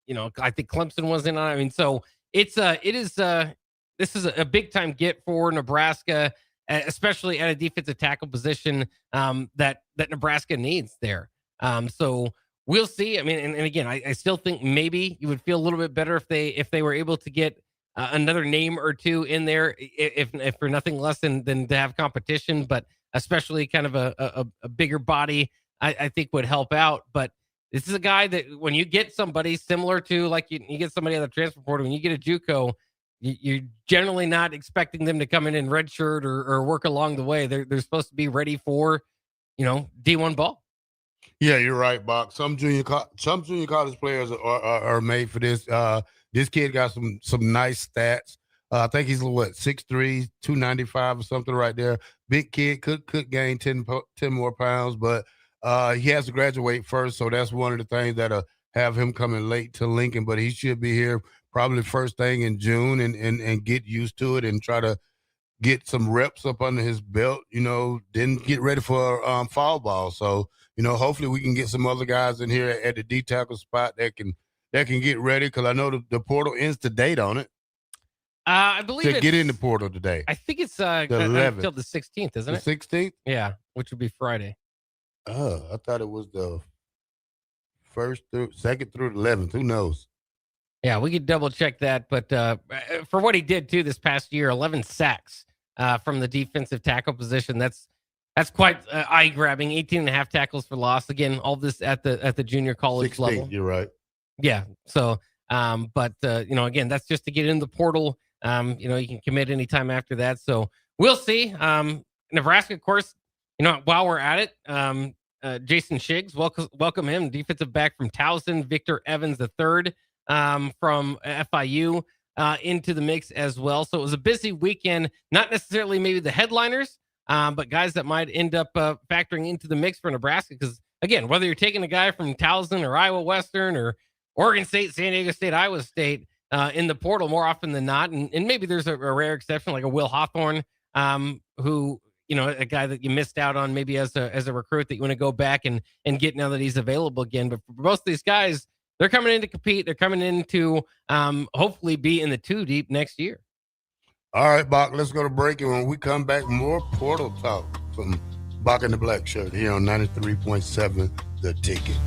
Clemson was in on it. I mean, so this is a big time get for Nebraska, especially at a defensive tackle position that Nebraska needs there. So we'll see. I mean, and again, I still think maybe you would feel a little bit better if they were able to get another name or two in there, if for nothing less than to have competition, but especially kind of a bigger body, I think would help out. But this is a guy that when you get somebody similar to, like you get somebody on the transfer portal, when you get a JUCO, you're generally not expecting them to come in redshirt or work along the way. They're supposed to be ready for, D1 ball. Yeah, you're right, Bock. Some junior college players are made for this. This kid got some nice stats. I think he's 6'3", 295 or something right there. Big kid, could gain 10 more pounds, but he has to graduate first, so that's one of the things that'll have him coming late to Lincoln. But he should be here probably first thing in June and get used to it and try to get some reps up under his belt, then get ready for fall ball. So, hopefully we can get some other guys in here at the D tackle spot that can get ready, because I know the portal ends the date on it. I believe to get in the portal today. I think it's the 11th. Until the 16th, isn't it? The 16th? Yeah, which would be Friday. Oh, I thought it was the second through the 11th. Who knows? Yeah, we could double check that. But for what he did too this past year, 11 sacks from the defensive tackle position. That's quite eye grabbing. 18.5 tackles for loss. Again, all this at the junior college 16th, level. You're right. Yeah. So, again, that's just to get in the portal. You can commit anytime after that. So we'll see. Nebraska, of course, while we're at it, Jason Shiggs, welcome him, defensive back from Towson, Victor Evans III from FIU into the mix as well. So it was a busy weekend, not necessarily maybe the headliners, but guys that might end up factoring into the mix for Nebraska. Because again, whether you're taking a guy from Towson or Iowa Western or Oregon State, San Diego State, Iowa State in the portal more often than not, and maybe there's a rare exception like a Will Hawthorne, who a guy that you missed out on maybe as a recruit that you want to go back and get now that he's available again. But for most of these guys, they're coming in to compete. They're coming in to hopefully be in the 2 deep next year. All right, Bock, let's go to break. And when we come back, more portal talk from Bock and the Blackshirt here on 93.7 The Ticket.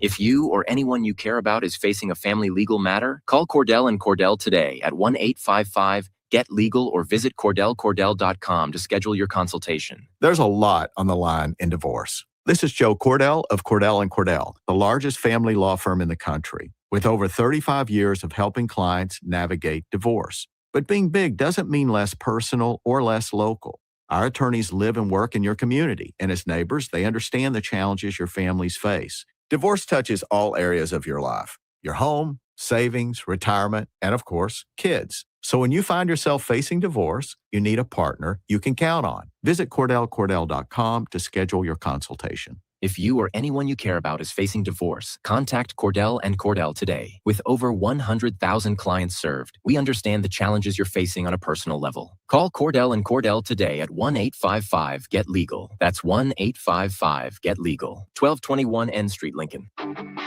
If you or anyone you care about is facing a family legal matter, call Cordell and Cordell today at 1-855-GET-LEGAL or visit CordellCordell.com to schedule your consultation. There's a lot on the line in divorce. This is Joe Cordell of Cordell & Cordell, the largest family law firm in the country, with over 35 years of helping clients navigate divorce. But being big doesn't mean less personal or less local. Our attorneys live and work in your community, and as neighbors, they understand the challenges your families face. Divorce touches all areas of your life: your home, savings, retirement, and of course, kids. So when you find yourself facing divorce, you need a partner you can count on. Visit CordellCordell.com to schedule your consultation. If you or anyone you care about is facing divorce, contact Cordell & Cordell today. With over 100,000 clients served, we understand the challenges you're facing on a personal level. Call Cordell & Cordell today at 1-855-GET-LEGAL. That's 1-855-GET-LEGAL. 1221 N Street, Lincoln.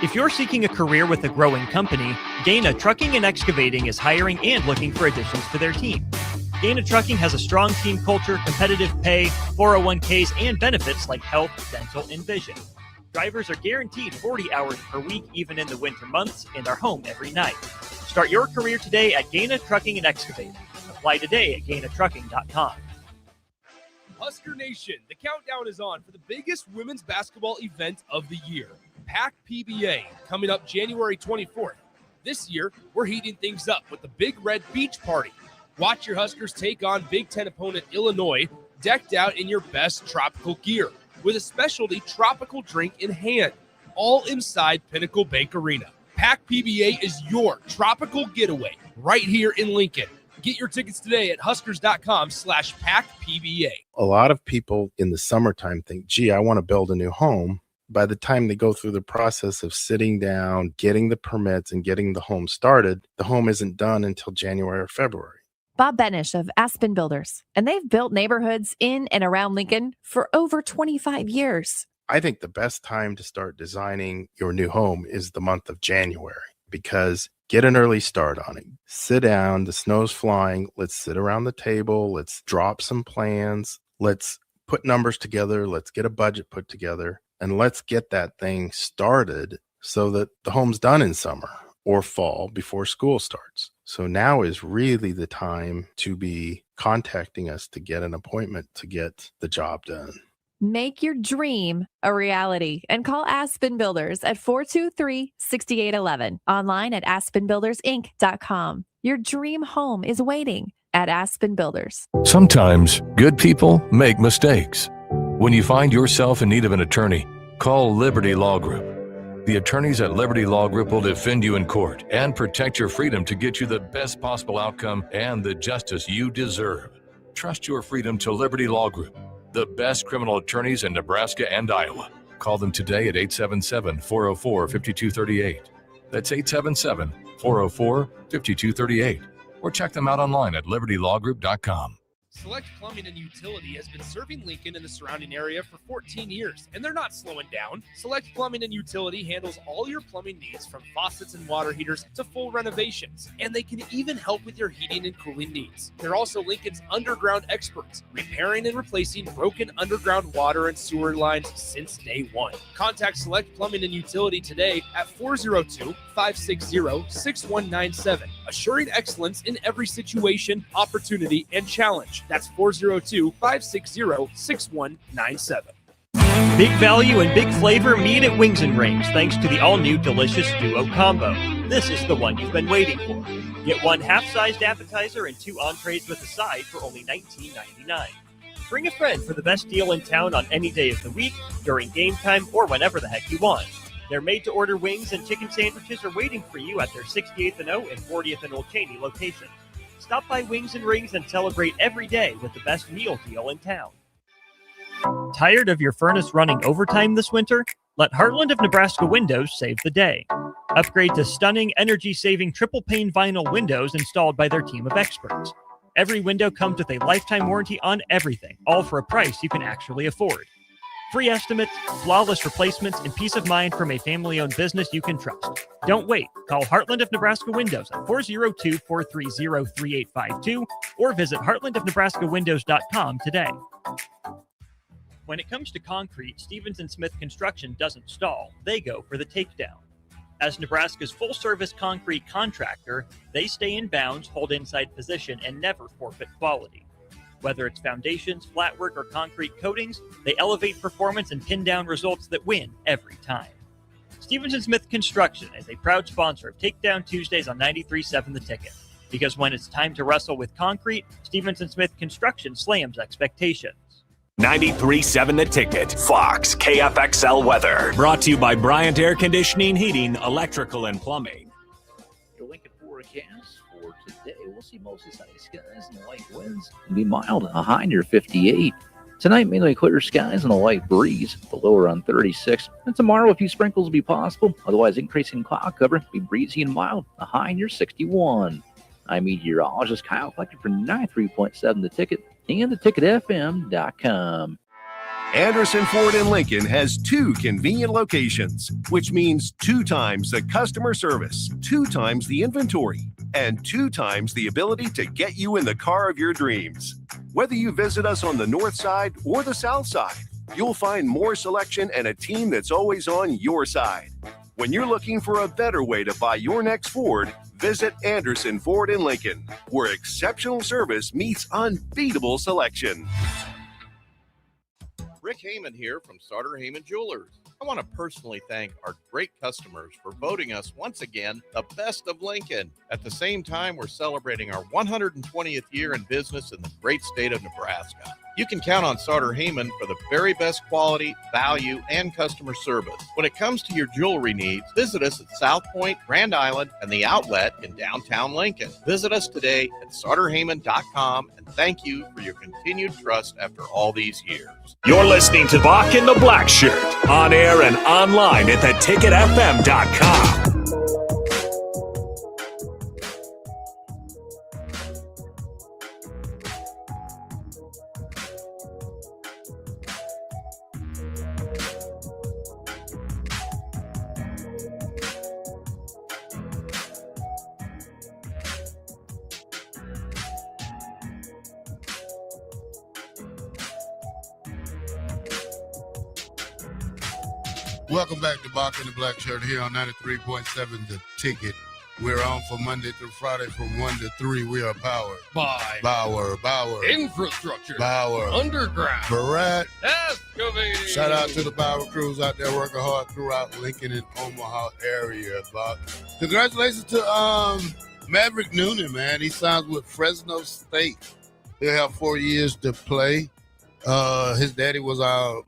If you're seeking a career with a growing company, Gaina Trucking and Excavating is hiring and looking for additions to their team. Gaina Trucking has a strong team culture, competitive pay, 401ks, and benefits like health, dental, and vision. Drivers are guaranteed 40 hours per week, even in the winter months, and are home every night. Start your career today at Gaina Trucking and Excavating. Apply today at GainaTrucking.com. Husker Nation, the countdown is on for the biggest women's basketball event of the year, PAC PBA, coming up January 24th. This year, we're heating things up with the Big Red Beach Party. Watch your Huskers take on Big Ten opponent Illinois, decked out in your best tropical gear, with a specialty tropical drink in hand, all inside Pinnacle Bank Arena. PAC PBA is your tropical getaway right here in Lincoln. Get your tickets today at huskers.com/PACPBA. A lot of people in the summertime think, gee, I want to build a new home. By the time they go through the process of sitting down, getting the permits, and getting the home started, the home isn't done until January or February. Bob Benish of Aspen Builders, and they've built neighborhoods in and around Lincoln for over 25 years. I think the best time to start designing your new home is the month of January, because get an early start on it. Sit down, the snow's flying, let's sit around the table, let's drop some plans, let's put numbers together, let's get a budget put together, and let's get that thing started so that the home's done in summer or fall before school starts. So now is really the time to be contacting us to get an appointment to get the job done. Make your dream a reality and call Aspen Builders at 423-6811. Online at aspenbuildersinc.com. Your dream home is waiting at Aspen Builders. Sometimes good people make mistakes. When you find yourself in need of an attorney, call Liberty Law Group. The attorneys at Liberty Law Group will defend you in court and protect your freedom to get you the best possible outcome and the justice you deserve. Trust your freedom to Liberty Law Group, the best criminal attorneys in Nebraska and Iowa. Call them today at 877-404-5238. That's 877-404-5238. Or check them out online at libertylawgroup.com. Select Plumbing and Utility has been serving Lincoln and the surrounding area for 14 years, and they're not slowing down. Select Plumbing and Utility handles all your plumbing needs, from faucets and water heaters to full renovations, and they can even help with your heating and cooling needs. They're also Lincoln's underground experts, repairing and replacing broken underground water and sewer lines since day one. Contact Select Plumbing and Utility today at 402-560-6197, assuring excellence in every situation, opportunity, and challenge. That's 402-560-6197. Big value and big flavor meet at Wings and Rings thanks to the all-new delicious Duo Combo. This is the one you've been waiting for. Get one half-sized appetizer and 2 entrees with a side for only $19.99. Bring a friend for the best deal in town on any day of the week, during game time, or whenever the heck you want. Their made-to-order wings and chicken sandwiches are waiting for you at their 68th and O and 40th and Old Cheney locations. Stop by Wings and Rings and celebrate every day with the best meal deal in town. Tired of your furnace running overtime this winter? Let Heartland of Nebraska Windows save the day. Upgrade to stunning, energy-saving triple-pane vinyl windows installed by their team of experts. Every window comes with a lifetime warranty on everything, all for a price you can actually afford. Free estimates, flawless replacements, and peace of mind from a family-owned business you can trust. Don't wait. Call Heartland of Nebraska Windows at 402-430-3852 or visit heartlandofnebraskawindows.com today. When it comes to concrete, Stevens & Smith Construction doesn't stall. They go for the takedown. As Nebraska's full-service concrete contractor, they stay in bounds, hold inside position, and never forfeit quality. Whether it's foundations, flatwork, or concrete coatings, they elevate performance and pin down results that win every time. Stevenson Smith Construction is a proud sponsor of Takedown Tuesdays on 93.7 The Ticket. Because when it's time to wrestle with concrete, Stevenson Smith Construction slams expectations. 93.7 The Ticket, Fox, KFXL weather. Brought to you by Bryant Air Conditioning, Heating, Electrical, and Plumbing. Your Lincoln forecast for today, we'll see mostly sunny skies and light winds. It'll be mild, a high near 58. Tonight, mainly clear skies and a light breeze, the low around 36. And tomorrow, a few sprinkles will be possible. Otherwise, increasing cloud cover, be breezy and mild, a high near 61. I'm meteorologist Kyle Flecker for 93.7 The Ticket and theticketfm.com. Anderson Ford in Lincoln has 2 convenient locations, which means 2 times the customer service, 2 times the inventory, and 2 times the ability to get you in the car of your dreams. Whether you visit us on the north side or the south side, you'll find more selection and a team that's always on your side. When you're looking for a better way to buy your next Ford, visit Anderson Ford in Lincoln, where exceptional service meets unbeatable selection. Rick Heyman here from Sauter Heyman Jewelers. I want to personally thank our great customers for voting us once again the best of Lincoln. At the same time, we're celebrating our 120th year in business in the great state of Nebraska. You can count on Sauter Heyman for the very best quality, value, and customer service. When it comes to your jewelry needs, visit us at South Point, Grand Island, and the Outlet in downtown Lincoln. Visit us today at sauterheyman.com, and thank you for your continued trust after all these years. You're listening to Bock the Blackshirt, on air and online at theticketfm.com. Welcome back to Bock the Blackshirt here on 93.7 The Ticket. We're on for Monday through Friday from 1 to 3. We are powered by Bauer. Infrastructure. Bauer. Underground. Barat. Excavating. Shout out to the Bauer crews out there working hard throughout Lincoln and Omaha area, Bock. Congratulations to Maverick Noonan, man. He signs with Fresno State. He'll have 4 years to play. His daddy was our,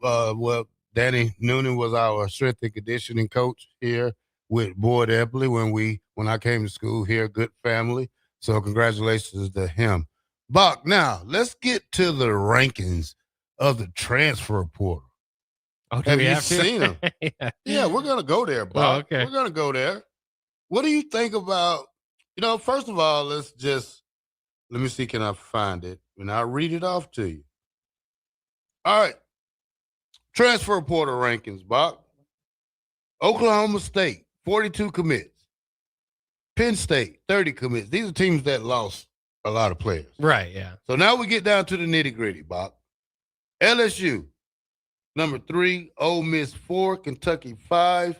Danny Noonan was our strength and conditioning coach here with Boyd Epley when I came to school here. Good family. So congratulations to him. Bock, now let's get to the rankings of the transfer portal. Oh, have you seen them? Yeah, we're going to go there, Bock. Oh, okay. We're going to go there. What do you think about, first of all, let me see, can I find it? And I'll read it off to you. All right. Transfer portal rankings, Bock. Oklahoma State, 42 commits. Penn State, 30 commits. These are teams that lost a lot of players. Right, yeah. So now we get down to the nitty-gritty, Bock. LSU, number 3. Ole Miss, 4. Kentucky, 5.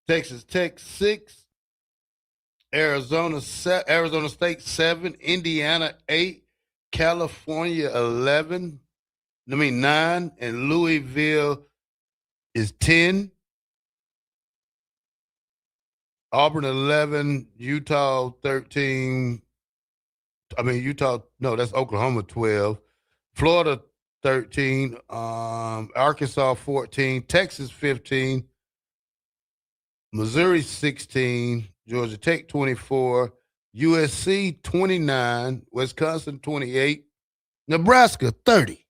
Texas Tech, 6. Arizona State, 7. Indiana, 8. California, 9, and Louisville is 10. Auburn 11, Utah 13. That's Oklahoma 12. Florida 13, Arkansas 14, Texas 15, Missouri 16, Georgia Tech 24, USC 29, Wisconsin 28, Nebraska 30.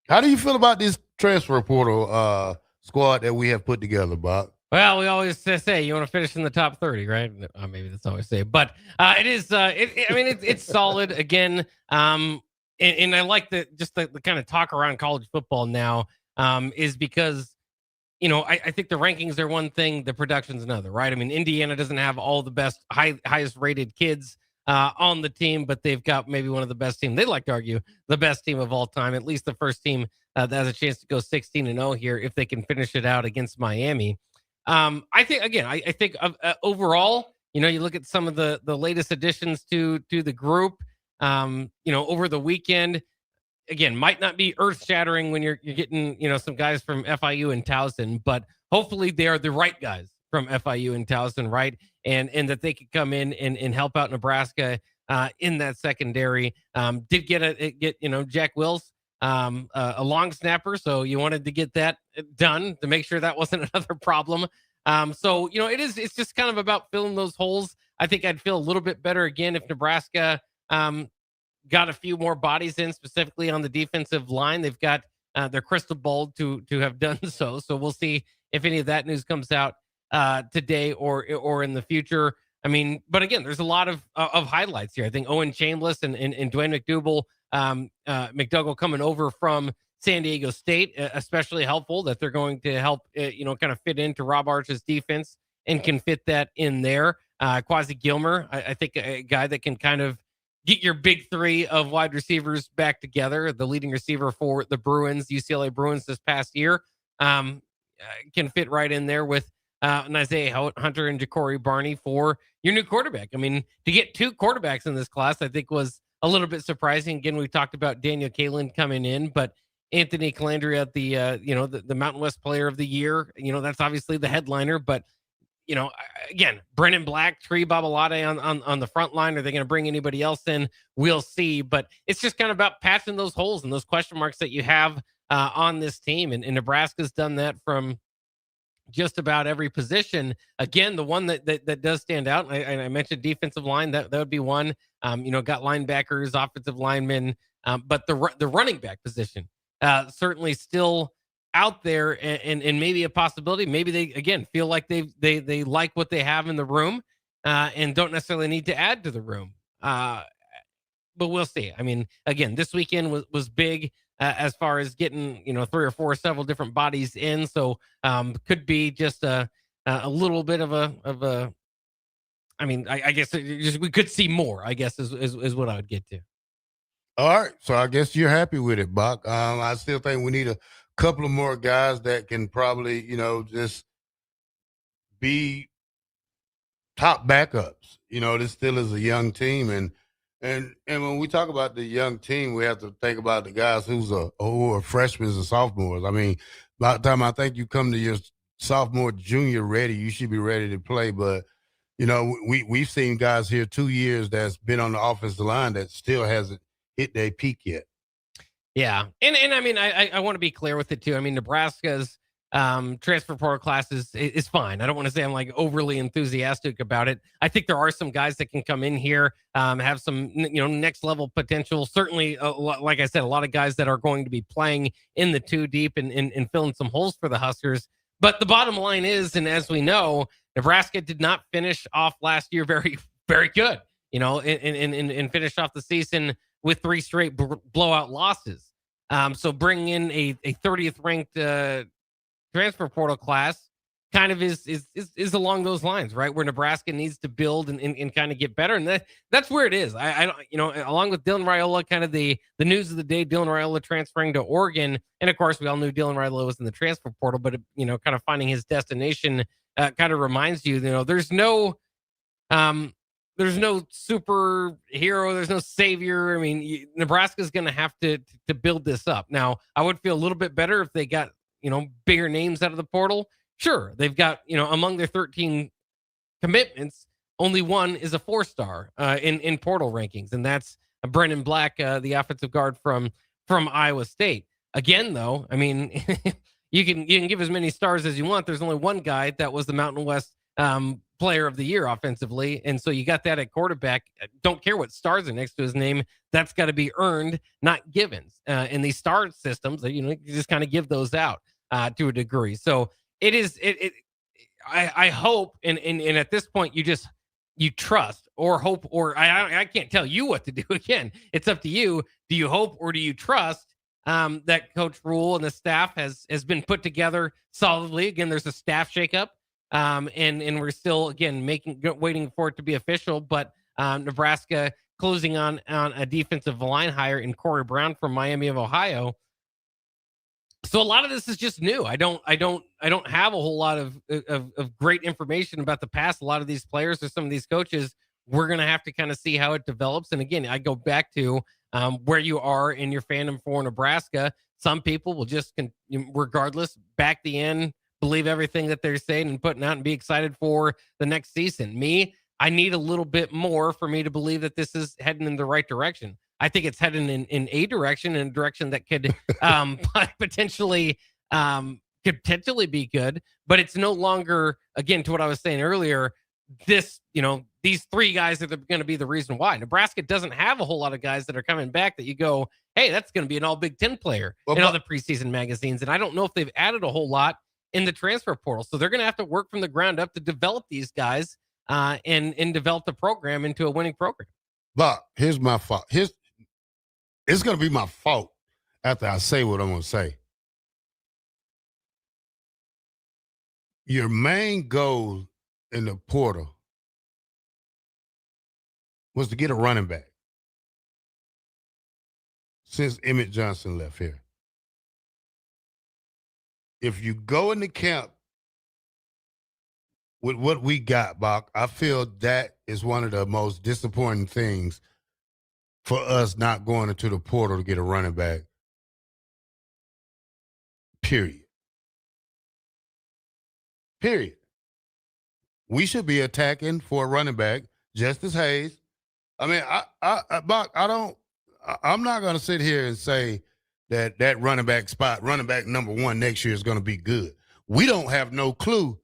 How do you feel about this transfer portal squad that we have put together, Bob? Well, we always say you want to finish in the top 30, right? Maybe that's always say, but it is. It's solid again. And I like the kind of talk around college football now is because I think the rankings are one thing, the production's another, right? I mean, Indiana doesn't have all the best, highest rated kids on the team, but they've got maybe one of the best teams. They like to argue the best team of all time, at least the first team that has a chance to go 16-0 here if they can finish it out against Miami. I think overall, you look at some of the latest additions to the group. over the weekend. Again, might not be earth-shattering when you're getting, some guys from FIU and Towson, but hopefully they are the right guys from FIU and Towson, right? And that they could come in and help out Nebraska in that secondary. Did get Jack Wills, a long snapper, so you wanted to get that done to make sure that wasn't another problem. It's just kind of about filling those holes. I think I'd feel a little bit better again if Nebraska got a few more bodies in, specifically on the defensive line. They've got their crystal ball to have done so. So we'll see if any of that news comes out today or in the future. I mean, but again, there's a lot of highlights here. I think Owen Chambliss and Dwayne McDougall coming over from San Diego State, especially helpful that they're going to help, kind of fit into Rob Arch's defense and can fit that in there. Quasi Gilmer, I think a guy that can kind of get your big three of wide receivers back together. The leading receiver for the Bruins, UCLA Bruins this past year, can fit right in there with Isaiah Hunter and Ja'Cory Barney for your new quarterback. I mean, to get two quarterbacks in this class, I think was a little bit surprising. Again, we talked about Daniel Kaelin coming in, but Anthony Calandria, the Mountain West Player of the Year, that's obviously the headliner, but again, Brennan Black, Tree Babalade on the front line. Are they going to bring anybody else in? We'll see. But it's just kind of about patching those holes and those question marks that you have on this team. And Nebraska's done that from just about every position. Again, the one that does stand out, I mentioned defensive line. That would be one. Got linebackers, offensive linemen, but the running back position certainly still out there and maybe a possibility. Maybe they again feel like they like what they have in the room and don't necessarily need to add to the room. But we'll see. I mean, again, this weekend was big as far as getting 3 or 4 several different bodies in. So could be just a little bit of a. I mean, I guess we could see more. I guess is what I would get to. All right, so I guess you're happy with it, Bock. I still think we need a couple of more guys that can probably, just be top backups. This still is a young team, and when we talk about the young team, we have to think about the guys who are freshmen and sophomores. I mean, by the time I think you come to your sophomore, junior ready, you should be ready to play. But we've seen guys here 2 years that's been on the offensive line that still hasn't hit their peak yet. Yeah. And I mean, I want to be clear with it too. I mean, Nebraska's transfer portal class is fine. I don't want to say I'm like overly enthusiastic about it. I think there are some guys that can come in here, have some, next level potential. Certainly, like I said, a lot of guys that are going to be playing in the 2 deep and filling some holes for the Huskers. But the bottom line is, and as we know, Nebraska did not finish off last year very, very good, and finished off the season with 3 straight blowout losses. So bringing in a 30th ranked transfer portal class kind of is along those lines, right? Where Nebraska needs to build and kind of get better. And that's where it is. I don't, along with Dylan Raiola, kind of the news of the day, Dylan Raiola transferring to Oregon. And of course, we all knew Dylan Raiola was in the transfer portal, but kind of finding his destination kind of reminds you, there's no superhero. There's no savior. I mean, Nebraska's going to have to build this up. Now, I would feel a little bit better if they got, bigger names out of the portal. Sure. They've got, among their 13 commitments, only one is a 4-star in portal rankings. And that's Brennan Black, the offensive guard from Iowa State. Again, though, I mean, you can give as many stars as you want. There's only one guy that was the Mountain West Player of the Year offensively, and so you got that at quarterback. Don't care what stars are next to his name. That's got to be earned, not givens. In these star systems, you just kind of give those out to a degree. So it is. I hope, and at this point, you trust or hope, or I can't tell you what to do. Again, it's up to you. Do you hope or do you trust that Coach Rule and the staff has been put together solidly? Again, there's a staff shakeup. And we're still, again, waiting for it to be official, but Nebraska closing on a defensive line hire in Corey Brown from Miami of Ohio. So a lot of this is just new. I don't have a whole lot of great information about the past. A lot of these players or some of these coaches we're going to have to kind of see how it develops. And again, I go back to where you are in your fandom for Nebraska. Some people will just, regardless, back the end, believe everything that they're saying and putting out and be excited for the next season. Me, I need a little bit more for me to believe that this is heading in the right direction. I think it's heading in a direction that could potentially be good, but it's no longer, again, to what I was saying earlier, these three guys are going to be the reason why. Nebraska doesn't have a whole lot of guys that are coming back that you go, hey, that's going to be an all Big Ten player in all the preseason magazines. And I don't know if they've added a whole lot in the transfer portal. So they're going to have to work from the ground up to develop these guys and develop the program into a winning program. But here's my fault. It's going to be my fault after I say what I'm going to say. Your main goal in the portal was to get a running back since Emmett Johnson left here. If you go into camp with what we got, Bock, I feel that is one of the most disappointing things for us not going into the portal to get a running back, period. We should be attacking for a running back, Justice Hayes. I mean, Bock, I'm not going to sit here and say that running back spot, running back number one next year is going to be good. We don't have no clue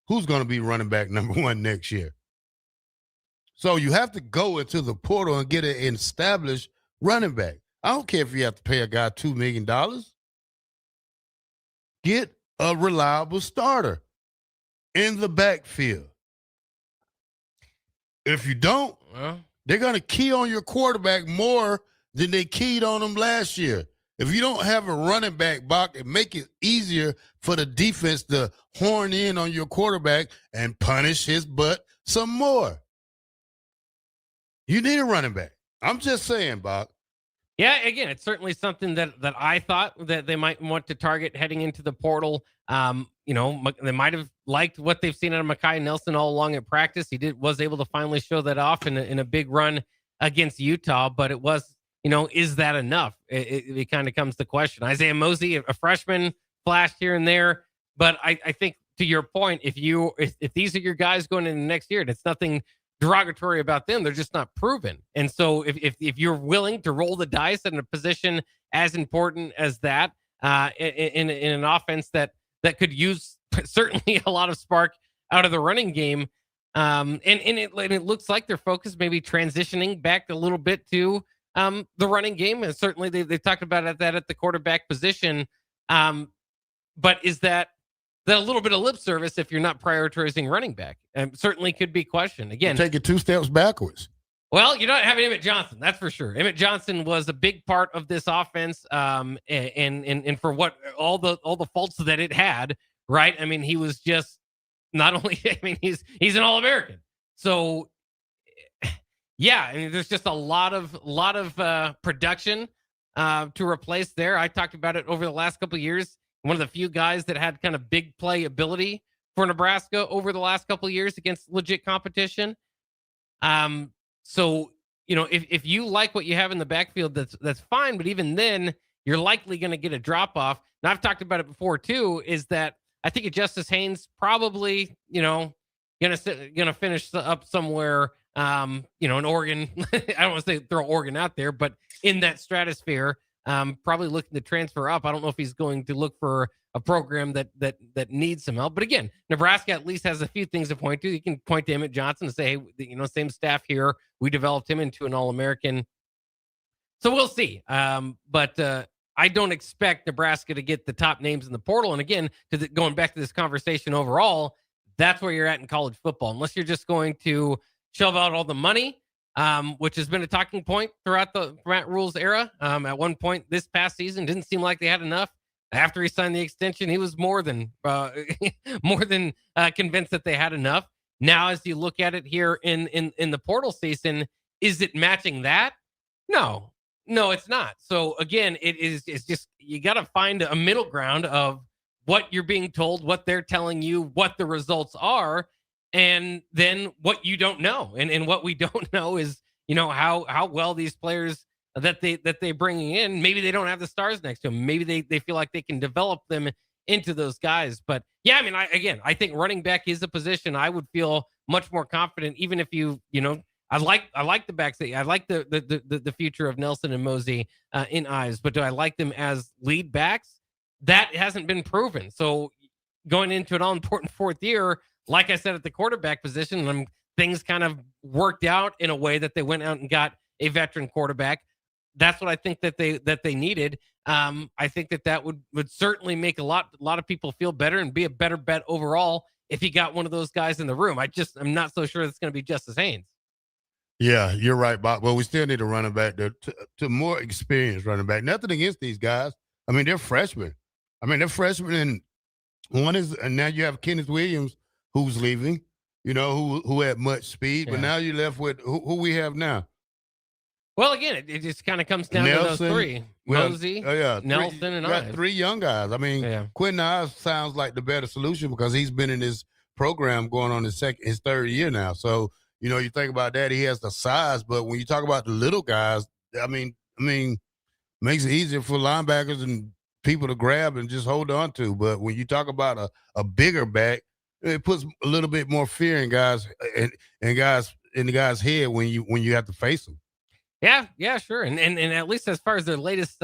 who's going to be running back number one next year. So you have to go into the portal and get an established running back. I don't care if you have to pay a guy $2 million. Get a reliable starter in the backfield. If you don't, they're going to key on your quarterback more than they keyed on him last year. If you don't have a running back, Bock, it make it easier for the defense to horn in on your quarterback and punish his butt some more. You need a running back. I'm just saying, Bock. Yeah, again, it's certainly something that I thought that they might want to target heading into the portal. They might have liked what they've seen out of Mekhi Nelson all along at practice. He was able to finally show that off in a big run against Utah, but it was, is that enough? It kind of comes to question. Isaiah Mosey, a freshman, flashed here and there, but I think to your point, if these are your guys going into next year, and it's nothing derogatory about them, they're just not proven. And so if you're willing to roll the dice in a position as important as that, in an offense that could use certainly a lot of spark out of the running game, and it looks like their focus may be transitioning back a little bit to the running game, and certainly they've talked about that at the quarterback position. But is that a little bit of lip service if you're not prioritizing running back? Certainly could be questioned. Again, take it 2 steps backwards. Well, you're not having Emmett Johnson, that's for sure. Emmett Johnson was a big part of this offense, and for what all the faults that it had, right? I mean, he was just not only. I mean, he's an All-American. So, yeah, I mean, there's just a lot of production to replace there. I talked about it over the last couple of years. One of the few guys that had kind of big play ability for Nebraska over the last couple of years against legit competition. So, if you like what you have in the backfield, that's fine. But even then, you're likely going to get a drop off. And I've talked about it before too. Is that I think Justice Haynes probably, going to finish up somewhere, in Oregon. I don't want to say throw Oregon out there, but in that stratosphere. Probably looking to transfer up. I don't know if he's going to look for a program that needs some help. But again, Nebraska at least has a few things to point to. You can point to Emmett Johnson and say, hey, same staff here. We developed him into an All-American. So we'll see. But I don't expect Nebraska to get the top names in the portal. And again, going back to this conversation overall, that's where you're at in college football. Unless you're just going to shove out all the money, which has been a talking point throughout the Matt Rule's era. At one point this past season, didn't seem like they had enough. After he signed the extension, he was more than convinced that they had enough. Now, as you look at it here in the portal season, is it matching that? No, it's not. So again, it's just you got to find a middle ground of what you're being told, what they're telling you, what the results are. and then what you don't know. And what we don't know is, how well these players that they bring in, maybe they don't have the stars next to them. Maybe they feel like they can develop them into those guys. But yeah, I think running back is a position I would feel much more confident, even if I like the backs. I like the future of Nelson and Mosey in Ives, but do I like them as lead backs? That hasn't been proven. So going into an all-important fourth year, like I said, at the quarterback position, things kind of worked out in a way that they went out and got a veteran quarterback. That's what I think that they needed. I think that would certainly make a lot of people feel better and be a better bet overall if you got one of those guys in the room. I'm not so sure it's going to be Justice Haynes. Yeah, you're right, Bob. Well, we still need a running back to more experienced running back. Nothing against these guys. They're freshmen. They're freshmen, and now you have Kenneth Williams who's leaving, who had much speed, but now you're left with who we have now. Well, again, it just kind of comes down Nelson, to those three. Mosey, Nelson, and you got Ives. three young guys. Quentin Ives sounds like the better solution because he's been in this program going on his third year now. So, you think about that, he has the size, but when you talk about the little guys, makes it easier for linebackers and people to grab and just hold on to. But when you talk about a bigger back, it puts a little bit more fear in guys and guys in the guy's head when you have to face them. Yeah, sure. And at least as far as their latest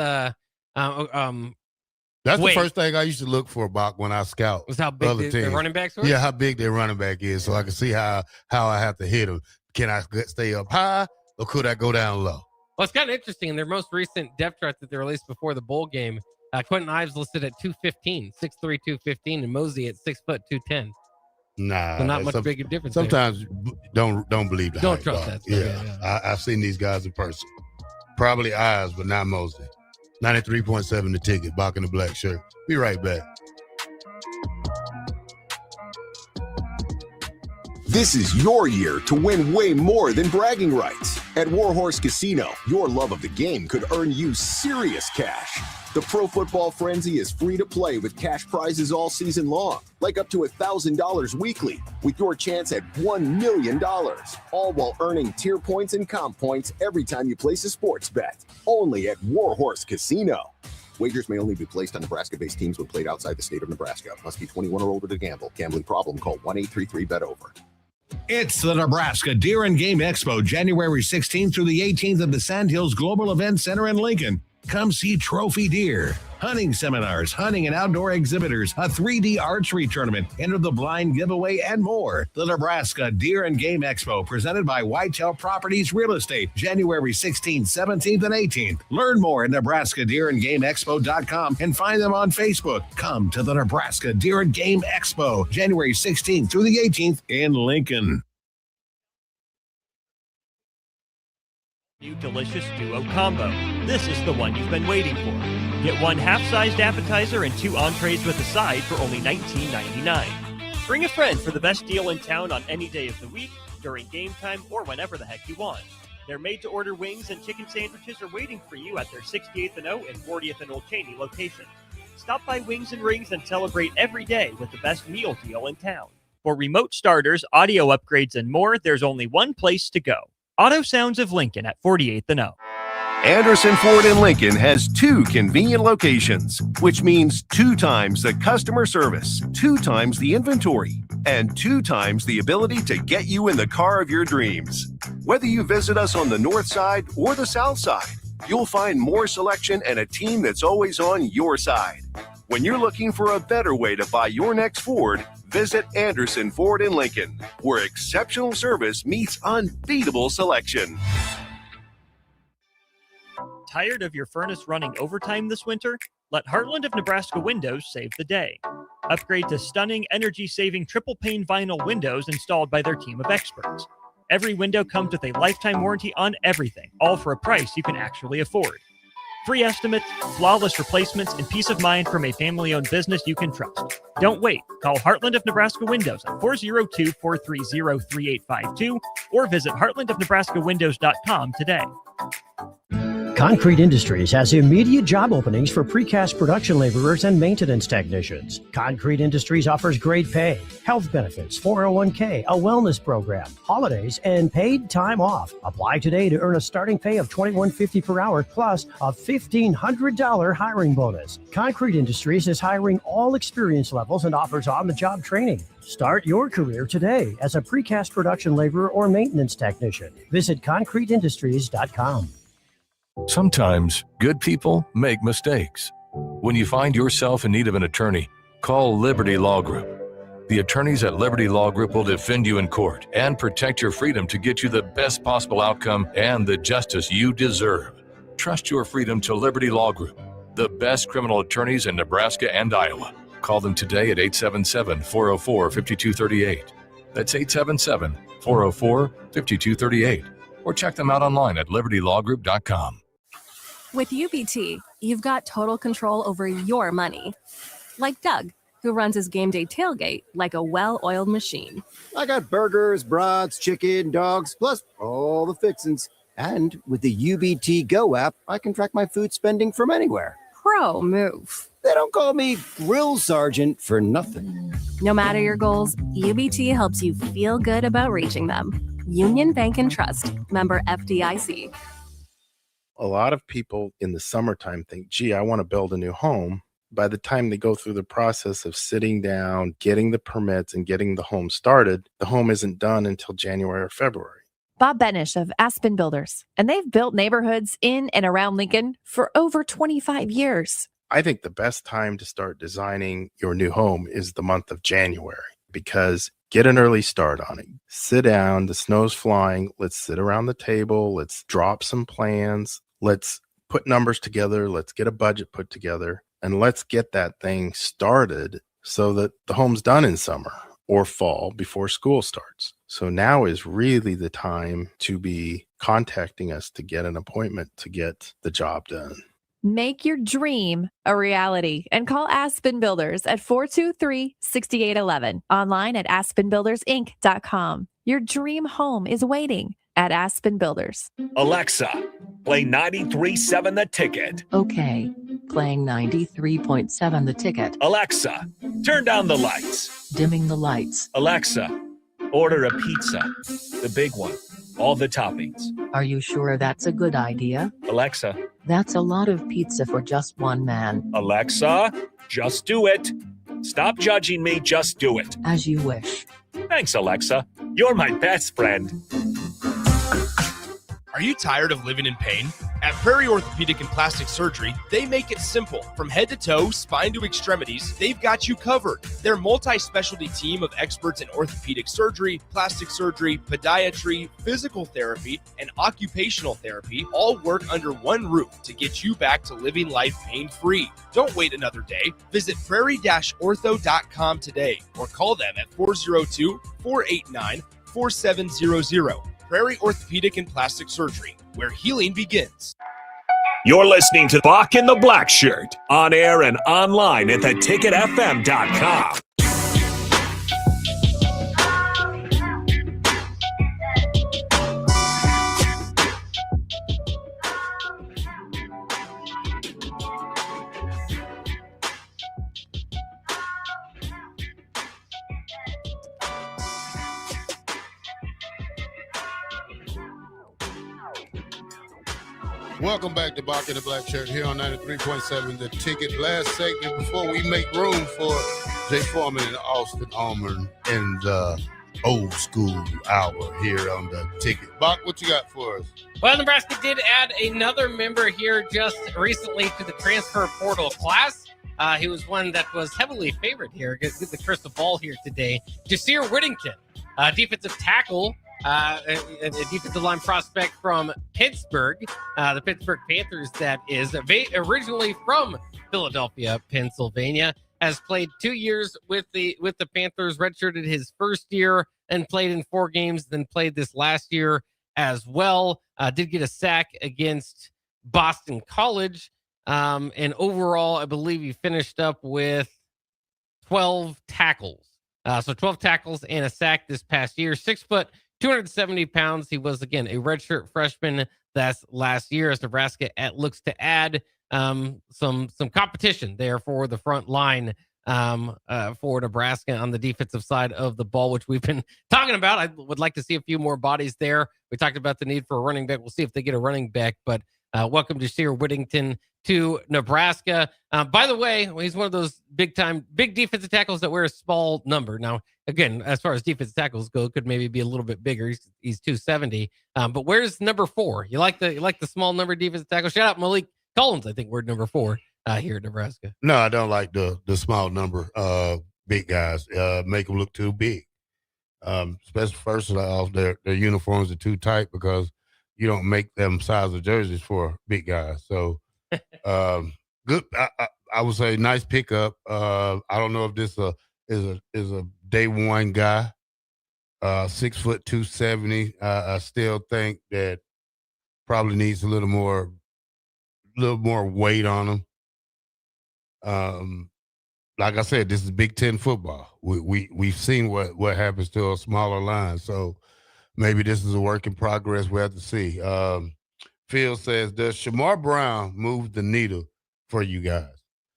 that's the first thing I used to look for, Bach, when I scout. Was how big their running backs were? Yeah, how big their running back is, so I can see how I have to hit them. Can I stay up high or could I go down low? Well, it's kind of interesting. In their most recent depth chart that they released before the bowl game, Quentin Ives listed at 215, 6'3", 215, and Mosey at 6 foot 210. Nah, so not much bigger difference. Sometimes don't believe the don't hype, trust Bob. that. Yeah. I've seen these guys in person. Probably Ives, but not Mosey. 93.7 the ticket. Bock the Blackshirt. Be right back. This is your year to win way more than bragging rights. At Warhorse Casino, your love of the game could earn you serious cash. The Pro Football Frenzy is free to play with cash prizes all season long, like up to $1,000 weekly, with your chance at $1 million, all while earning tier points and comp points every time you place a sports bet. Only at Warhorse Casino. Wagers may only be placed on Nebraska-based teams when played outside the state of Nebraska. Must be 21 or older to gamble. Gambling problem? Call 1-833-BET-OVER. It's the Nebraska Deer and Game Expo, January 16th through the 18th at the Sandhills Global Event Center in Lincoln. Come see trophy deer, hunting seminars, hunting and outdoor exhibitors, a 3D archery tournament, enter the blind giveaway, and more. The Nebraska Deer and Game Expo, presented by Whitetail Properties Real Estate, January 16th, 17th, and 18th. Learn more at nebraskadeerandgameexpo.com and find them on Facebook. Come to the Nebraska Deer and Game Expo, January 16th through the 18th in Lincoln. New delicious duo combo. This is the one you've been waiting for. Get one half-sized appetizer and 2 entrees with a side for only $19.99. Bring a friend for the best deal in town on any day of the week, during game time, or whenever the heck you want. Their made-to-order wings and chicken sandwiches are waiting for you at their 68th and O and 40th and Old Cheney locations. Stop by Wings and Rings and celebrate every day with the best meal deal in town. For remote starters, audio upgrades, and more, there's only one place to go. Auto Sounds of Lincoln at 48th and O. Anderson Ford in Lincoln has 2 convenient locations, which means 2 times the customer service, 2 times the inventory, and 2 times the ability to get you in the car of your dreams. Whether you visit us on the north side or the south side, you'll find more selection and a team that's always on your side. When you're looking for a better way to buy your next Ford, visit Anderson Ford in Lincoln, where exceptional service meets unbeatable selection. Tired of your furnace running overtime this winter? Let Heartland of Nebraska Windows save the day. Upgrade to stunning, energy-saving triple-pane vinyl windows installed by their team of experts. Every window comes with a lifetime warranty on everything, all for a price you can actually afford. Free estimates, flawless replacements, and peace of mind from a family-owned business you can trust. Don't wait. Call Heartland of Nebraska Windows at 402-430-3852 or visit heartlandofnebraskawindows.com today. Concrete Industries has immediate job openings for precast production laborers and maintenance technicians. Concrete Industries offers great pay, health benefits, 401k, a wellness program, holidays, and paid time off. Apply today to earn a starting pay of $21.50 per hour plus a $1,500 hiring bonus. Concrete Industries is hiring all experience levels and offers on-the-job training. Start your career today as a precast production laborer or maintenance technician. Visit concreteindustries.com. Sometimes good people make mistakes. When you find yourself in need of an attorney, call Liberty Law Group. The attorneys at Liberty Law Group will defend you in court and protect your freedom to get you the best possible outcome and the justice you deserve. Trust your freedom to Liberty Law Group, the best criminal attorneys in Nebraska and Iowa. Call them today at 877-404-5238. That's 877-404-5238. Or check them out online at libertylawgroup.com. With UBT, you've got total control over your money. Like Doug, who runs his game day tailgate like a well-oiled machine. I got burgers, brats, chicken, dogs, plus all the fixins. And with the UBT Go app, I can track my food spending from anywhere. Pro move. They don't call me Grill Sergeant for nothing. No matter your goals, UBT helps you feel good about reaching them. Union Bank and Trust, member FDIC. A lot of people in the summertime think, gee, I want to build a new home. By the time they go through the process of sitting down, getting the permits, and getting the home started, the home isn't done until January or February. Bob Benish of Aspen Builders, and they've built neighborhoods in and around Lincoln for over 25 years. I think the best time to start designing your new home is the month of January, because get an early start on it. Sit down, the snow's flying. Let's sit around the table. Let's drop some plans. Let's put numbers together. Let's get a budget put together. And let's get that thing started so that the home's done in summer or fall before school starts. So now is really the time to be contacting us to get an appointment to get the job done. Make your dream a reality and call Aspen Builders at 423-6811. Online at aspenbuildersinc.com. Your dream home is waiting at Aspen Builders. Alexa, play 93.7 The Ticket. Okay, playing 93.7 The Ticket. Alexa, turn down the lights. Dimming the lights. Alexa, order a pizza. The big one. All the toppings. Are you sure that's a good idea? Alexa. That's a lot of pizza for just one man. Alexa, just do it. Stop judging me, just do it. As you wish. Thanks, Alexa. You're my best friend. Are you tired of living in pain? At Prairie Orthopedic and Plastic Surgery, they make it simple. From head to toe, spine to extremities, they've got you covered. Their multi-specialty team of experts in orthopedic surgery, plastic surgery, podiatry, physical therapy, and occupational therapy all work under one roof to get you back to living life pain-free. Don't wait another day. Visit prairie-ortho.com today or call them at 402-489-4700. Prairie Orthopedic and Plastic Surgery, where healing begins. You're listening to Bock the Blackshirt, on air and online at theticketfm.com. Welcome back to Bock the Blackshirt here on 93.7 The Ticket. Last segment before we make room for Jay Foreman and Austin Allman in the old school hour here on The Ticket. Bock, what you got for us? Well, Nebraska did add another member here just recently to the transfer portal class. He was one that was heavily favored here. Get the crystal ball here today. Jasir Whittington, defensive tackle. A defensive line prospect from Pittsburgh, the Pittsburgh Panthers, that is originally from Philadelphia, Pennsylvania, has played 2 years with the Panthers, redshirted his first year and played in 4 games, then played this last year as well. Did get a sack against Boston College, and overall, I believe he finished up with 12 tackles. So 12 tackles and a sack this past year. 6 foot 270 pounds. He was, again, a redshirt freshman that's last year, as Nebraska looks to add some competition there for the front line for Nebraska on the defensive side of the ball, which we've been talking about. I would like to see a few more bodies there. We talked about the need for a running back. We'll see if they get a running back, but welcome to Sheer Whittington to Nebraska. By the way, he's one of those big defensive tackles that wear a small number. Now, again, as far as defensive tackles go, could maybe be a little bit bigger. He's 270. But where's number 4? You like the small number defensive tackle? Shout out Malik Collins. I think we're number 4 here at Nebraska. No, I don't like the small number big guys. Make them look too big. Especially first off, their uniforms are too tight because you don't make them size of jerseys for big guys. So good. I would say nice pickup. I don't know if this is a day one guy. 6 foot 270. I still think that probably needs a little more weight on him. Like I said, this is Big Ten football. We've seen what happens to a smaller line. So maybe this is a work in progress. We have to see. Phil says, does Shamar Brown move the needle for you guys?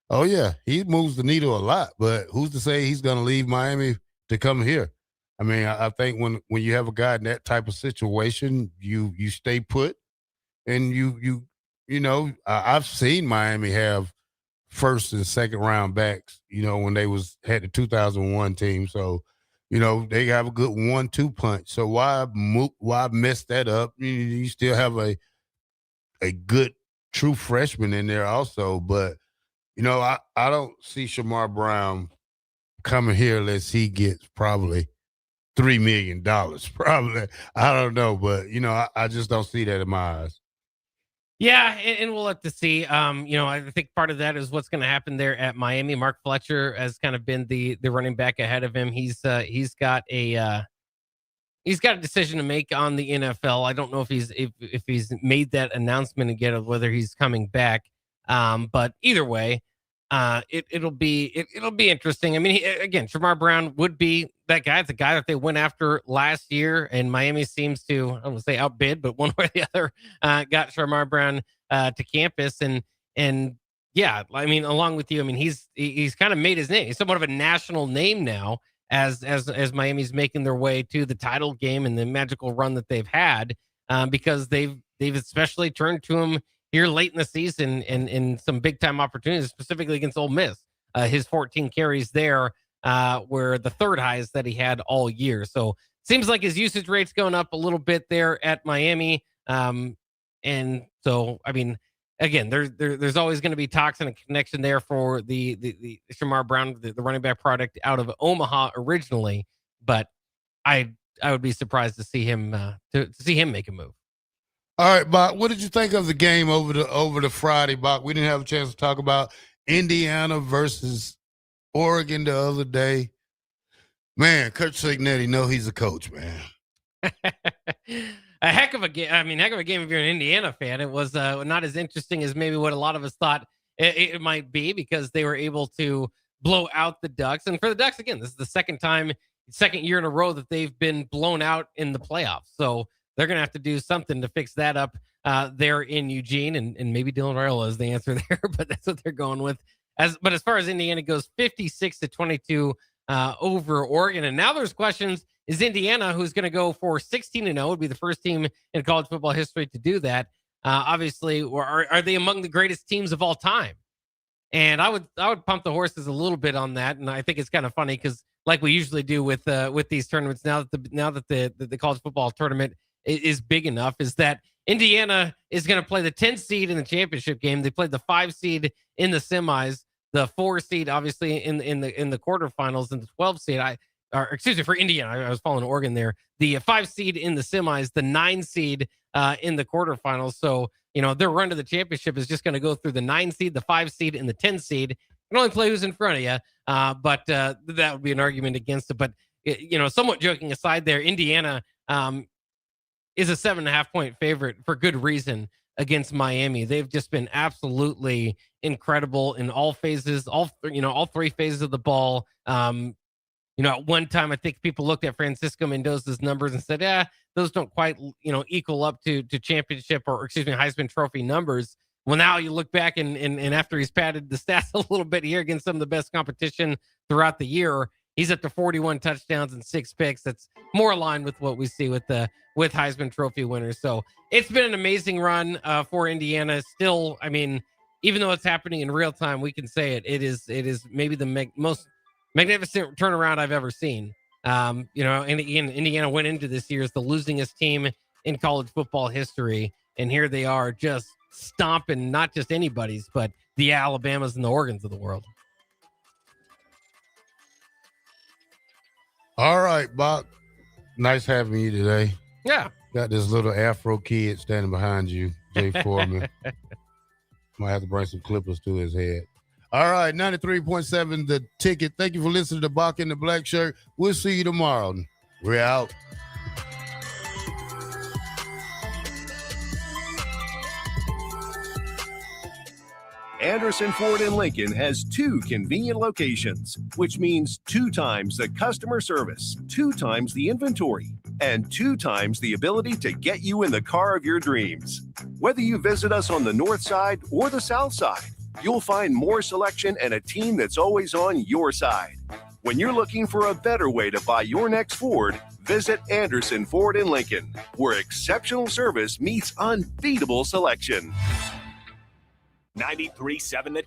Oh, yeah, he moves the needle a lot, but who's to say he's going to leave Miami to come here? I mean, I think when you have a guy in that type of situation, you stay put, and you know, I've seen Miami have first and second round backs, you know, when they had the 2001 team. So, you know, they have a good 1-2 punch. So why mess that up? You still have a good true freshman in there also, but you know, I don't see Shamar Brown coming here unless he gets probably $3 million. Probably. I don't know, but you know, I just don't see that in my eyes. Yeah, and we'll have to see. You know, I think part of that is what's going to happen there at Miami. Mark Fletcher has kind of been the running back ahead of him. He's got a decision to make on the NFL. I don't know if he's made that announcement yet of whether he's coming back. But either way, it'll be interesting. I mean, again, Shamar Brown would be that guy. It's a guy that they went after last year, and Miami seems to, I don't want to say outbid, but one way or the other, got Shamar Brown to campus, and yeah, I mean, along with you, I mean, he's kind of made his name. He's somewhat of a national name now as Miami's making their way to the title game and the magical run that they've had, because they've especially turned to him here late in the season and in some big time opportunities, specifically against Ole Miss. His 14 carries there were the third highest that he had all year. So seems like his usage rate's going up a little bit there at Miami. And so, I mean, again, there's always going to be talks and a connection there for the Shamar Brown, the running back product out of Omaha originally. But I would be surprised to see him to see him make a move. All right, Bock, what did you think of the game over the Friday, Bock? We didn't have a chance to talk about Indiana versus Oregon the other day. Man, Kurt Signetti, know he's a coach, man. A heck of a game. I mean, heck of a game if you're an Indiana fan. It was not as interesting as maybe what a lot of us thought it might be, because they were able to blow out the Ducks. And for the Ducks, again, this is the second year in a row that they've been blown out in the playoffs. So they're going to have to do something to fix that up there in Eugene, and maybe Dylan Raiola is the answer there, but that's what they're going with. But as far as Indiana goes, 56-22 over Oregon. And now there's questions. Is Indiana, who's going to go for 16-0, would be the first team in college football history to do that. Obviously, are they among the greatest teams of all time? And I would pump the horses a little bit on that. And I think it's kind of funny because, like we usually do with these tournaments, now that the college football tournament is big enough, is that Indiana is going to play the 10 seed in the championship game. They played the 5 seed in the semis, the 4 seed obviously in the quarterfinals, and the 12 seed. For Indiana, I was following Oregon there. The 5 seed in the semis, the 9 seed in the quarterfinals. So, you know, their run to the championship is just going to go through the 9 seed, the 5 seed, and the 10 seed. You can only play who's in front of you, but that would be an argument against it. But, you know, somewhat joking aside there, Indiana is a 7.5 point favorite for good reason against Miami. They've just been absolutely incredible in all phases, all 3 phases of the ball. At one time, I think people looked at Francisco Mendoza's numbers and said, those don't quite, equal up to championship or Heisman Trophy numbers. Well, now you look back and after he's padded the stats a little bit here against some of the best competition throughout the year, he's up to 41 touchdowns and 6 picks. That's more aligned with what we see with Heisman Trophy winners. So it's been an amazing run for Indiana. Still, even though it's happening in real time, we can say it is maybe the most magnificent turnaround I've ever seen. And Indiana went into this year as the losingest team in college football history, and here they are just stomping not just anybody's, but the Alabamas and the Oregons of the world. All right, Bock. Nice having you today. Yeah. Got this little Afro kid standing behind you, Jay Foreman. Might have to bring some clippers to his head. All right, 93.7 The Ticket. Thank you for listening to Bock in the Black Shirt. We'll see you tomorrow. We're out. Anderson Ford in Lincoln has 2 convenient locations, which means 2 times the customer service, 2 times the inventory, and 2 times the ability to get you in the car of your dreams. Whether you visit us on the north side or the south side, you'll find more selection and a team that's always on your side. When you're looking for a better way to buy your next Ford, visit Anderson Ford in Lincoln, where exceptional service meets unbeatable selection. 93.7 The